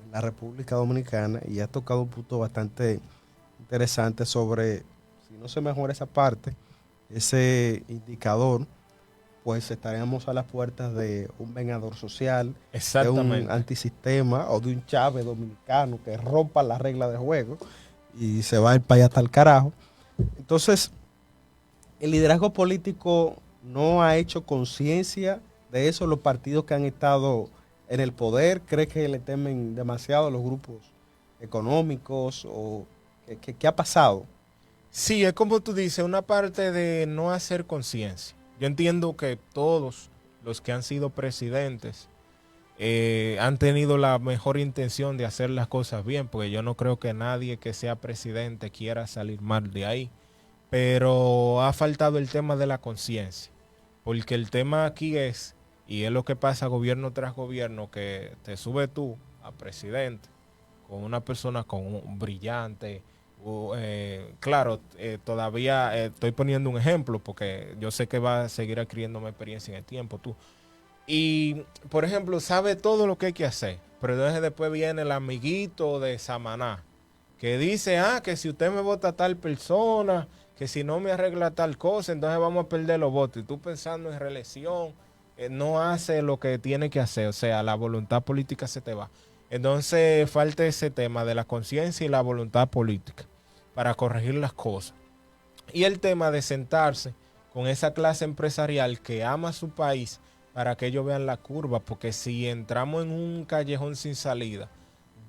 en la República Dominicana, y ha tocado un punto bastante interesante sobre si no se mejora esa parte, ese indicador, pues estaríamos a las puertas de un vengador social, de un antisistema o de un Chávez dominicano que rompa la regla de juego y se va el país hasta el carajo. Entonces, el liderazgo político no ha hecho conciencia de eso. Los partidos que han estado en el poder, ¿cree que le temen demasiado a los grupos económicos? ¿O qué ha pasado? Sí, es como tú dices, una parte de no hacer conciencia. Yo entiendo que todos los que han sido presidentes han tenido la mejor intención de hacer las cosas bien, porque yo no creo que nadie que sea presidente quiera salir mal de ahí. Pero ha faltado el tema de la conciencia, porque el tema aquí es, y es lo que pasa gobierno tras gobierno, que te sube tú a presidente con una persona con un brillante. Claro, todavía estoy poniendo un ejemplo porque yo sé que va a seguir adquiriéndome experiencia en el tiempo tú. Y, por ejemplo, sabe todo lo que hay que hacer, pero entonces después viene el amiguito de Samaná que dice, que si usted me vota a tal persona, que si no me arregla tal cosa, entonces vamos a perder los votos. Y tú pensando en reelección, no hace lo que tiene que hacer, o sea, la voluntad política se te va. Entonces falta ese tema de la conciencia y la voluntad política para corregir las cosas. Y el tema de sentarse con esa clase empresarial que ama su país para que ellos vean la curva, porque si entramos en un callejón sin salida,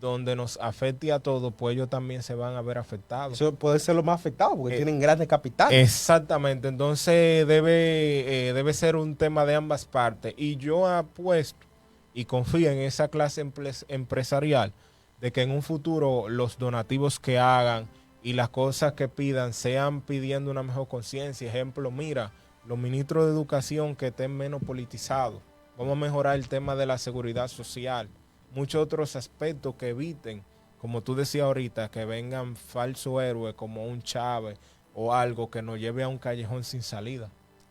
donde nos afecte a todos, pues ellos también se van a ver afectados. Eso puede ser lo más afectado, porque tienen grandes capitales. Exactamente, entonces debe ser un tema de ambas partes. Y yo apuesto y confío en esa clase empresarial de que en un futuro los donativos que hagan y las cosas que pidan sean pidiendo una mejor conciencia. Ejemplo, mira, los ministros de educación que estén menos politizados. Vamos a mejorar el tema de la seguridad social. Muchos otros aspectos que eviten, como tú decías ahorita, que vengan falsos héroes como un Chávez o algo que nos lleve a un callejón sin salida.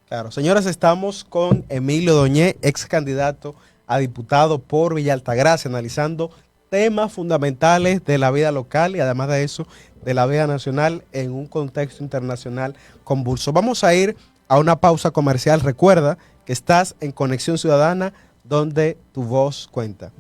Claro, señores, estamos con Emilio Doñé, ex candidato a diputado por Villa Altagracia, analizando temas fundamentales de la vida local y además de eso, de la vida nacional en un contexto internacional convulso. Vamos a ir a una pausa comercial. Recuerda que estás en Conexión Ciudadana, donde tu voz cuenta.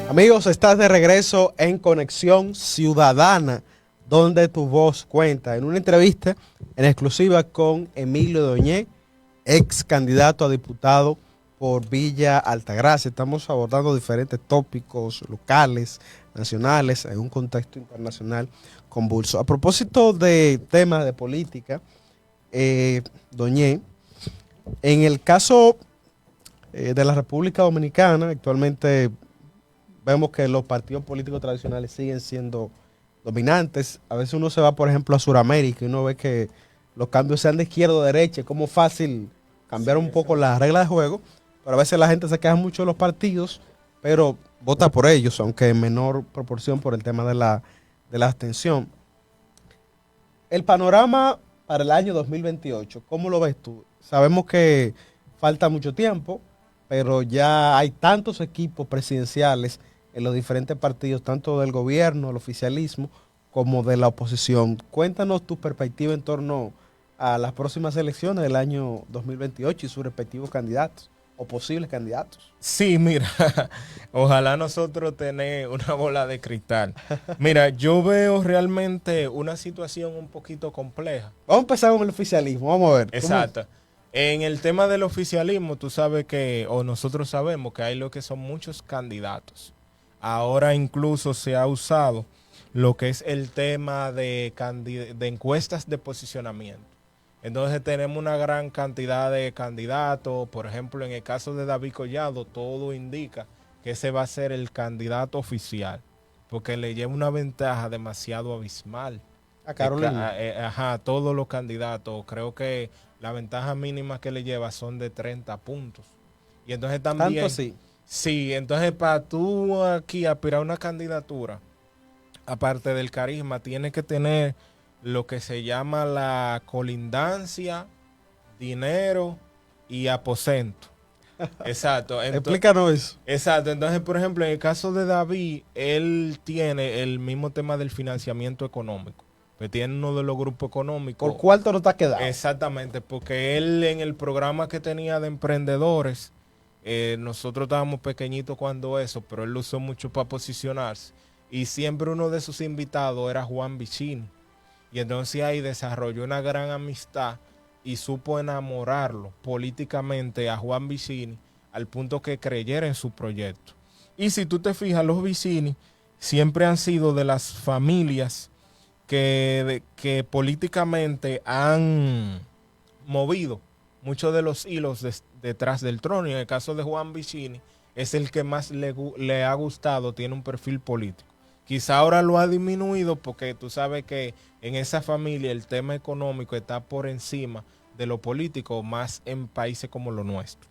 Amigos, estás de regreso en Conexión Ciudadana, donde tu voz cuenta. En una entrevista en exclusiva con Emilio Doñé, ex candidato a diputado por Villa Altagracia. Estamos abordando diferentes tópicos locales, nacionales, en un contexto internacional convulso. A propósito de temas de política, Doñé, en el caso de la República Dominicana, actualmente vemos que los partidos políticos tradicionales siguen siendo dominantes. A veces uno se va, por ejemplo, a Sudamérica y uno ve que los cambios sean de izquierda o derecha, es como fácil cambiar un poco las reglas de juego, pero a veces la gente se queja mucho de los partidos, pero vota por ellos, aunque en menor proporción por el tema de la abstención. El panorama para el año 2028, ¿cómo lo ves tú? Sabemos que falta mucho tiempo, pero ya hay tantos equipos presidenciales en los diferentes partidos, tanto del gobierno, el oficialismo, como de la oposición. Cuéntanos tu perspectiva en torno a las próximas elecciones del año 2028 y sus respectivos candidatos o posibles candidatos. Sí, mira, ojalá nosotros tener una bola de cristal. Mira, yo veo realmente una situación un poquito compleja. Vamos a empezar con el oficialismo, vamos a ver. Exacto. En el tema del oficialismo, tú sabes que, o nosotros sabemos que hay lo que son muchos candidatos. Ahora incluso se ha usado lo que es el tema de encuestas de posicionamiento. Entonces tenemos una gran cantidad de candidatos. Por ejemplo, en el caso de David Collado, todo indica que ese va a ser el candidato oficial, porque le lleva una ventaja demasiado abismal. A Carolina. Ajá, todos los candidatos. Creo que la ventaja mínima que le lleva son de 30 puntos. Y entonces también... ¿Tanto así? Sí, entonces para tú aquí aspirar a una candidatura, aparte del carisma, tienes que tener lo que se llama la colindancia, dinero y aposento. Exacto. Explícanos eso. Exacto. Entonces, por ejemplo, en el caso de David, él tiene el mismo tema del financiamiento económico. Pues tiene uno de los grupos económicos. ¿Por cuánto no te ha quedado? Exactamente, porque él en el programa que tenía de emprendedores, nosotros estábamos pequeñitos cuando eso, pero él lo usó mucho para posicionarse. Y siempre uno de sus invitados era Juan Vicini. Y entonces ahí desarrolló una gran amistad y supo enamorarlo políticamente a Juan Vicini al punto que creyera en su proyecto. Y si tú te fijas, los Vicini siempre han sido de las familias que políticamente han movido muchos de los hilos detrás del trono. Y en el caso de Juan Vicini, es el que más le ha gustado, tiene un perfil político. Quizá ahora lo ha disminuido porque tú sabes que en esa familia el tema económico está por encima de lo político, más en países como lo nuestro.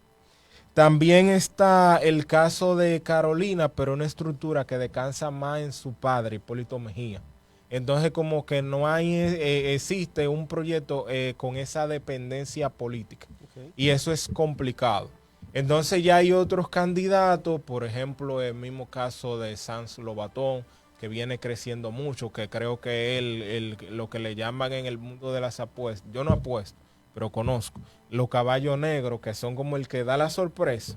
También está el caso de Carolina, pero una estructura que descansa más en su padre, Hipólito Mejía. Entonces como que no hay, existe un proyecto con esa dependencia política. Okay. Y eso es complicado. Entonces ya hay otros candidatos, por ejemplo, el mismo caso de Sanz Lobatón, que viene creciendo mucho, que creo que él, lo que le llaman en el mundo de las apuestas, yo no apuesto, pero conozco, los caballos negros, que son como el que da la sorpresa.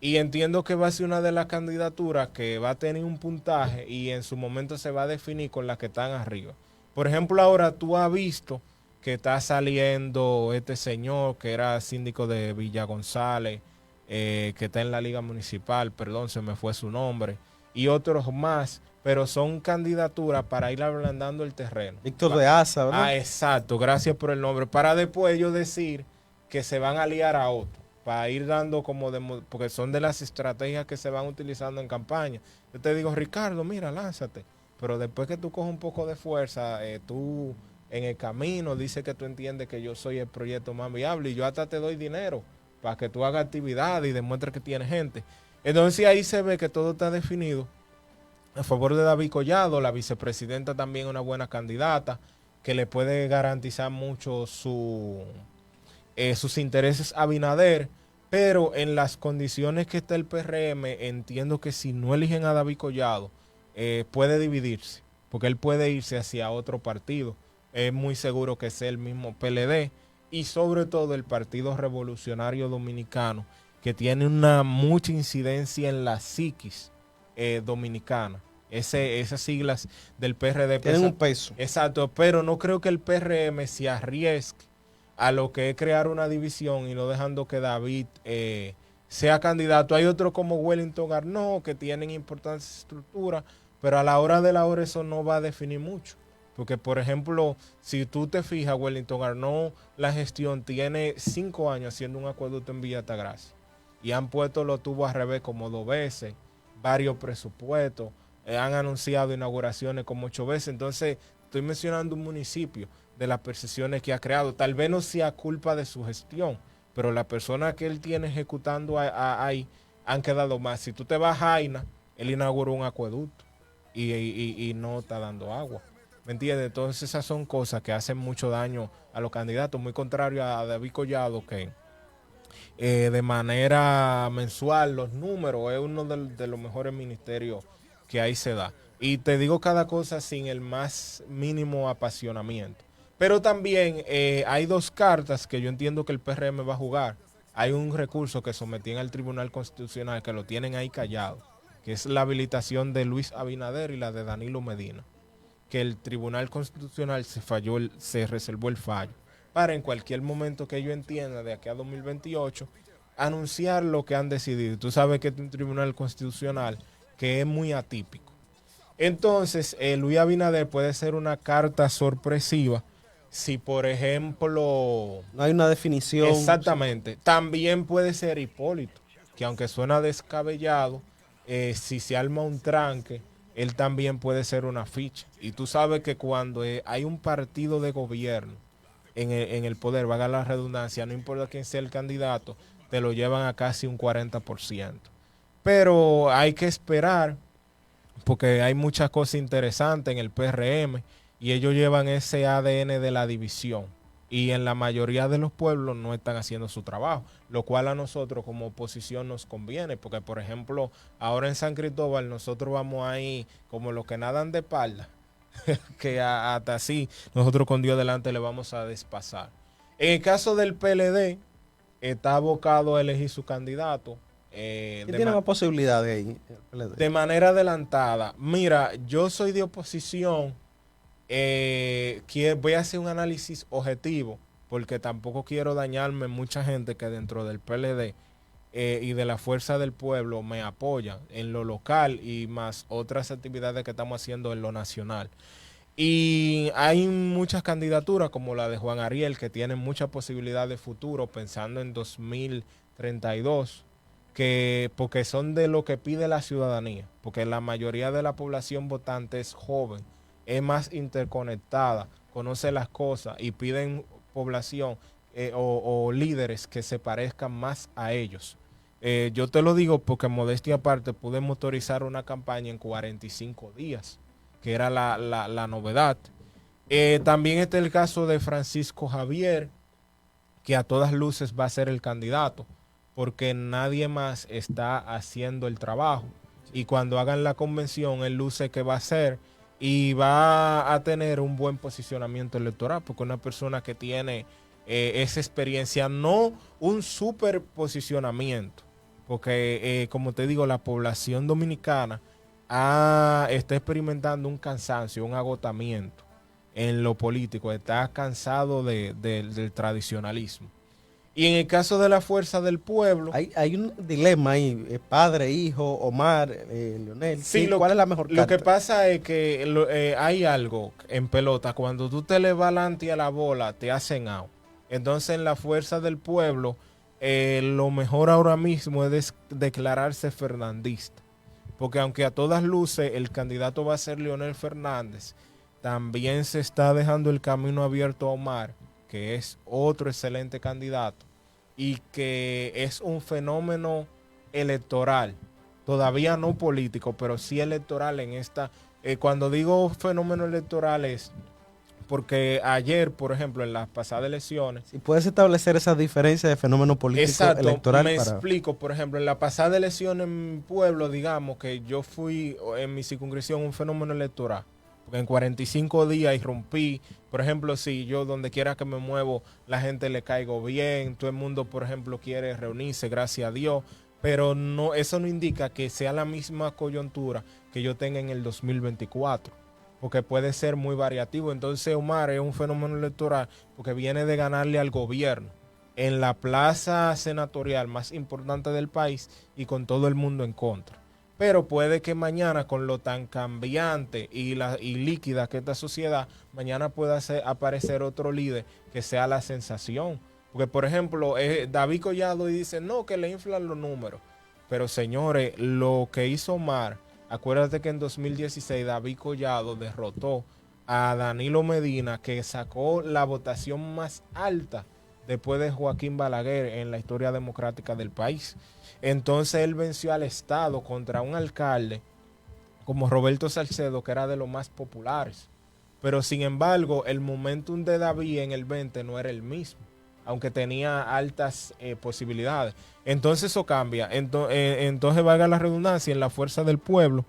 Y entiendo que va a ser una de las candidaturas que va a tener un puntaje y en su momento se va a definir con las que están arriba. Por ejemplo, ahora tú has visto que está saliendo este señor que era síndico de Villa González, que está en la Liga Municipal, perdón, se me fue su nombre, y otros más, pero son candidaturas para ir ablandando el terreno. Víctor de Asa, ¿verdad? Ah, exacto, gracias por el nombre. Para después ellos decir que se van a aliar a otro, para ir dando como, porque son de las estrategias que se van utilizando en campaña. Yo te digo, Ricardo, mira, lánzate. Pero después que tú coges un poco de fuerza, tú en el camino dices que tú entiendes que yo soy el proyecto más viable y yo hasta te doy dinero para que tú hagas actividad y demuestres que tienes gente. Entonces ahí se ve que todo está definido a favor de David Collado. La vicepresidenta también una buena candidata que le puede garantizar mucho sus intereses a Abinader, pero en las condiciones que está el PRM, entiendo que si no eligen a David Collado, puede dividirse, porque él puede irse hacia otro partido. Es muy seguro que sea el mismo PLD y sobre todo el Partido Revolucionario Dominicano, que tiene una mucha incidencia en la psiquis dominicana. Esas siglas del PRD tienen un peso. Exacto, pero no creo que el PRM se arriesgue a lo que es crear una división y no dejando que David sea candidato. Hay otros como Wellington Arnaud que tienen importantes estructuras, pero a la hora de la hora eso no va a definir mucho. Porque, por ejemplo, si tú te fijas, Wellington Arnaud, la gestión tiene 5 años haciendo un acueducto en Villa Altagracia. Y han puesto los tubos al revés como 2 veces, varios presupuestos, han anunciado inauguraciones como 8 veces. Entonces, estoy mencionando un municipio de las percepciones que ha creado. Tal vez no sea culpa de su gestión, pero las personas que él tiene ejecutando ahí han quedado más. Si tú te vas a Jaina, él inauguró un acueducto y no está dando agua. ¿Me entiendes? Entonces esas son cosas que hacen mucho daño a los candidatos, muy contrario a David Collado, que de manera mensual los números es uno de los mejores ministerios que ahí se da. Y te digo cada cosa sin el más mínimo apasionamiento. Pero también hay 2 cartas que yo entiendo que el PRM va a jugar. Hay un recurso que sometían al Tribunal Constitucional que lo tienen ahí callado, que es la habilitación de Luis Abinader y la de Danilo Medina, que el Tribunal Constitucional se reservó el fallo para en cualquier momento que yo entienda de aquí a 2028 anunciar lo que han decidido. Tú sabes que es un Tribunal Constitucional que es muy atípico. Entonces, Luis Abinader puede ser una carta sorpresiva si, por ejemplo... No hay una definición. Exactamente. También puede ser Hipólito, que aunque suena descabellado, si se arma un tranque, él también puede ser una ficha. Y tú sabes que cuando hay un partido de gobierno en el poder, valga la redundancia, no importa quién sea el candidato, te lo llevan a casi un 40%. Pero hay que esperar, porque hay muchas cosas interesantes en el PRM y ellos llevan ese ADN de la división. Y en la mayoría de los pueblos no están haciendo su trabajo, lo cual a nosotros como oposición nos conviene, porque por ejemplo, ahora en San Cristóbal nosotros vamos ahí como los que nadan de espalda, que hasta así nosotros con Dios delante le vamos a despasar. En el caso del PLD, está abocado a elegir su candidato. ¿Quién tiene más posibilidades ahí? De manera adelantada. Mira, yo soy de oposición. Voy a hacer un análisis objetivo porque tampoco quiero dañarme mucha gente que dentro del PLD y de la Fuerza del Pueblo me apoya en lo local y más otras actividades que estamos haciendo en lo nacional. Y hay muchas candidaturas como la de Juan Ariel que tienen mucha posibilidad de futuro pensando en 2032, porque son de lo que pide la ciudadanía, porque la mayoría de la población votante es joven, es más interconectada, conoce las cosas y piden población o líderes que se parezcan más a ellos. Yo te lo digo porque modestia aparte pude motorizar una campaña en 45 días, que era la novedad. También está el caso de Francisco Javier, que a todas luces va a ser el candidato, porque nadie más está haciendo el trabajo. Y cuando hagan la convención, él luce que va a ser y va a tener un buen posicionamiento electoral, porque una persona que tiene esa experiencia, no un super posicionamiento, porque como te digo, la población dominicana está experimentando un cansancio, un agotamiento en lo político, está cansado del tradicionalismo. Y en el caso de la Fuerza del Pueblo... Hay un dilema ahí, padre, hijo, Omar, Leonel. Sí, ¿Cuál es la mejor carta? Lo que pasa es que hay algo en pelota, cuando tú te le vas adelante a la bola, te hacen out. Entonces en la Fuerza del Pueblo, lo mejor ahora mismo es declararse fernandista. Porque aunque a todas luces el candidato va a ser Leonel Fernández, también se está dejando el camino abierto a Omar, que es otro excelente candidato y que es un fenómeno electoral, todavía no político, pero sí electoral en esta. Cuando digo fenómeno electoral es porque ayer, por ejemplo, en las pasadas elecciones... Si puedes establecer esa diferencia de fenómeno político electoral. Me explico, por ejemplo, en la pasada elección en mi pueblo, digamos que yo fui en mi circunscripción un fenómeno electoral. Porque en 45 días irrumpí, por ejemplo, si yo donde quiera que me muevo, la gente le caigo bien, todo el mundo, por ejemplo, quiere reunirse, gracias a Dios, pero no, eso no indica que sea la misma coyuntura que yo tenga en el 2024, porque puede ser muy variativo. Entonces Omar es un fenómeno electoral porque viene de ganarle al gobierno en la plaza senatorial más importante del país y con todo el mundo en contra. Pero puede que mañana, con lo tan cambiante y líquida que esta sociedad, mañana pueda aparecer otro líder que sea la sensación. Porque, por ejemplo, David Collado dice, no, que le inflan los números. Pero, señores, lo que hizo Omar, acuérdate que en 2016 David Collado derrotó a Danilo Medina, que sacó la votación más alta después de Joaquín Balaguer en la historia democrática del país. Entonces él venció al Estado contra un alcalde como Roberto Salcedo, que era de los más populares. Pero sin embargo, el momentum de David en el 20 no era el mismo, aunque tenía altas posibilidades. Entonces eso cambia. Entonces, valga la redundancia, en la fuerza del pueblo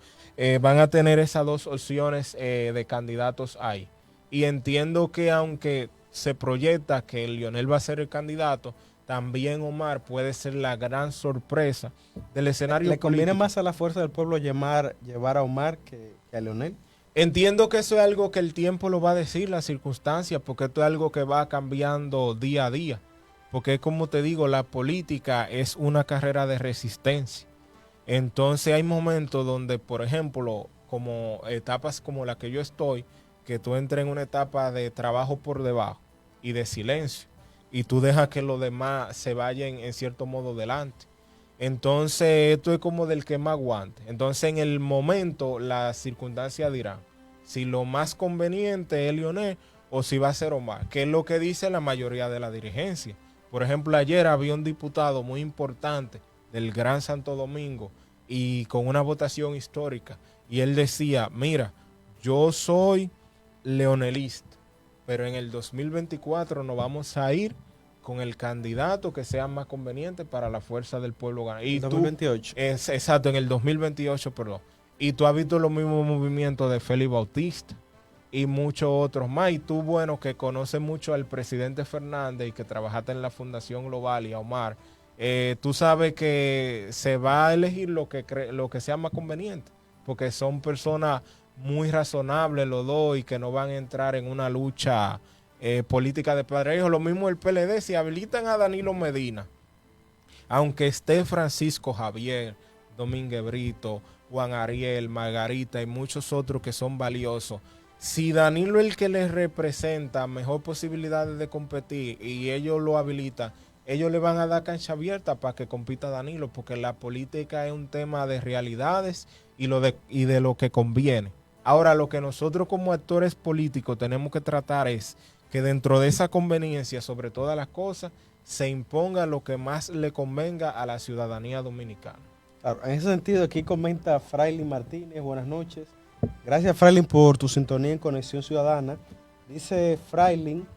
van a tener esas dos opciones de candidatos ahí. Y entiendo que aunque se proyecta que Leonel va a ser el candidato, también Omar puede ser la gran sorpresa del escenario ¿Le conviene político. más a la fuerza del pueblo llevar a Omar que a Leonel? Entiendo que eso es algo que el tiempo lo va a decir, las circunstancias, porque esto es algo que va cambiando día a día. Porque como te digo, la política es una carrera de resistencia. Entonces hay momentos donde, por ejemplo, como etapas como la que yo estoy, que tú entres en una etapa de trabajo por debajo y de silencio, y tú dejas que los demás se vayan en cierto modo delante. Entonces esto es como del que más aguante. Entonces en el momento las circunstancias dirán si lo más conveniente es Leonel o si va a ser Omar, que es lo que dice la mayoría de la dirigencia. Por ejemplo, ayer había un diputado muy importante del Gran Santo Domingo y con una votación histórica, y él decía, mira, yo soy leonelista, pero en el 2024 nos vamos a ir con el candidato que sea más conveniente para la fuerza del pueblo ganar. Y 2028. Exacto, en el 2028, perdón. Y tú has visto los mismos movimientos de Félix Bautista y muchos otros más. Y tú, bueno, que conoces mucho al presidente Fernández y que trabajaste en la Fundación Global y a Omar, tú sabes que se va a elegir lo que sea más conveniente, porque son personas muy razonables los dos y que no van a entrar en una lucha política de padre e hijo. Lo mismo el PLD, si habilitan a Danilo Medina, aunque esté Francisco Javier, Domínguez Brito, Juan Ariel, Margarita y muchos otros que son valiosos, si Danilo es el que les representa mejor posibilidades de competir y ellos lo habilitan, ellos le van a dar cancha abierta para que compita Danilo, porque la política es un tema de realidades y de lo que conviene. Ahora, lo que nosotros como actores políticos tenemos que tratar es que dentro de esa conveniencia, sobre todas las cosas, se imponga lo que más le convenga a la ciudadanía dominicana. Claro, en ese sentido, aquí comenta Frailin Martínez, buenas noches. Gracias, Frailin, por tu sintonía en Conexión Ciudadana. Dice Frailin,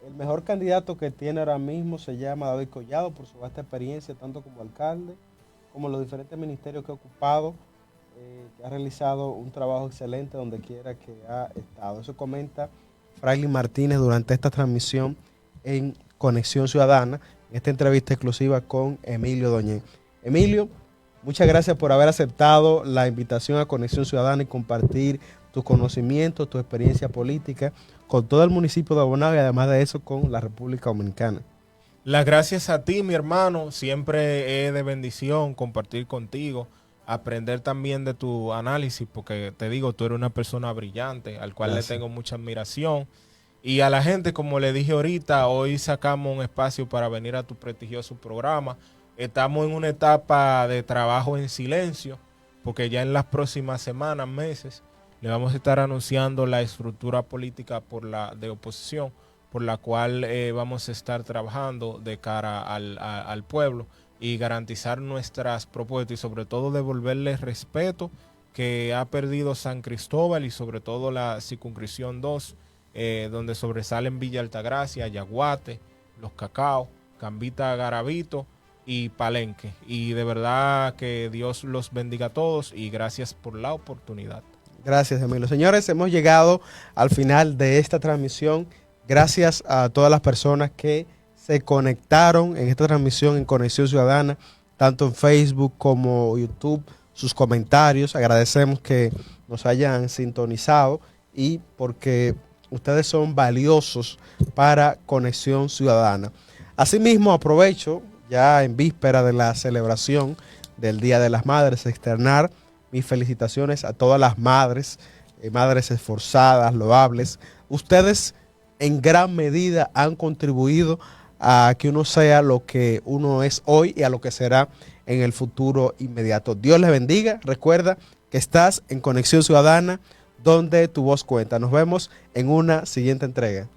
el mejor candidato que tiene ahora mismo se llama David Collado por su vasta experiencia, tanto como alcalde, como los diferentes ministerios que ha ocupado, que ha realizado un trabajo excelente donde quiera que ha estado. Eso comenta Frailin Martínez durante esta transmisión en Conexión Ciudadana, en esta entrevista exclusiva con Emilio Doñén. Emilio, muchas gracias por haber aceptado la invitación a Conexión Ciudadana y compartir tus conocimientos, tu experiencia política con todo el municipio de Bonao y además de eso con la República Dominicana. Las gracias a ti, mi hermano. Siempre es de bendición compartir contigo, aprender también de tu análisis, porque te digo, tú eres una persona brillante, al cual Gracias. le tengo mucha admiración. Y a la gente, como le dije ahorita, hoy sacamos un espacio para venir a tu prestigioso programa. Estamos en una etapa de trabajo en silencio, porque ya en las próximas semanas, meses, le vamos a estar anunciando la estructura política de oposición, por la cual vamos a estar trabajando de cara al pueblo y garantizar nuestras propuestas y sobre todo devolverle respeto que ha perdido San Cristóbal y sobre todo la circunscripción 2, donde sobresalen Villa Altagracia, Yaguate, Los Cacao, Cambita Garavito y Palenque. Y de verdad que Dios los bendiga a todos y gracias por la oportunidad. Gracias, Emilio. Señores, hemos llegado al final de esta transmisión. Gracias a todas las personas que se conectaron en esta transmisión en Conexión Ciudadana, tanto en Facebook como YouTube, sus comentarios. Agradecemos que nos hayan sintonizado y porque ustedes son valiosos para Conexión Ciudadana. Asimismo, aprovecho ya en víspera de la celebración del Día de las Madres, externar mis felicitaciones a todas las madres, madres esforzadas, loables. Ustedes en gran medida han contribuido a que uno sea lo que uno es hoy y a lo que será en el futuro inmediato. Dios les bendiga. Recuerda que estás en Conexión Ciudadana, donde tu voz cuenta. Nos vemos en una siguiente entrega.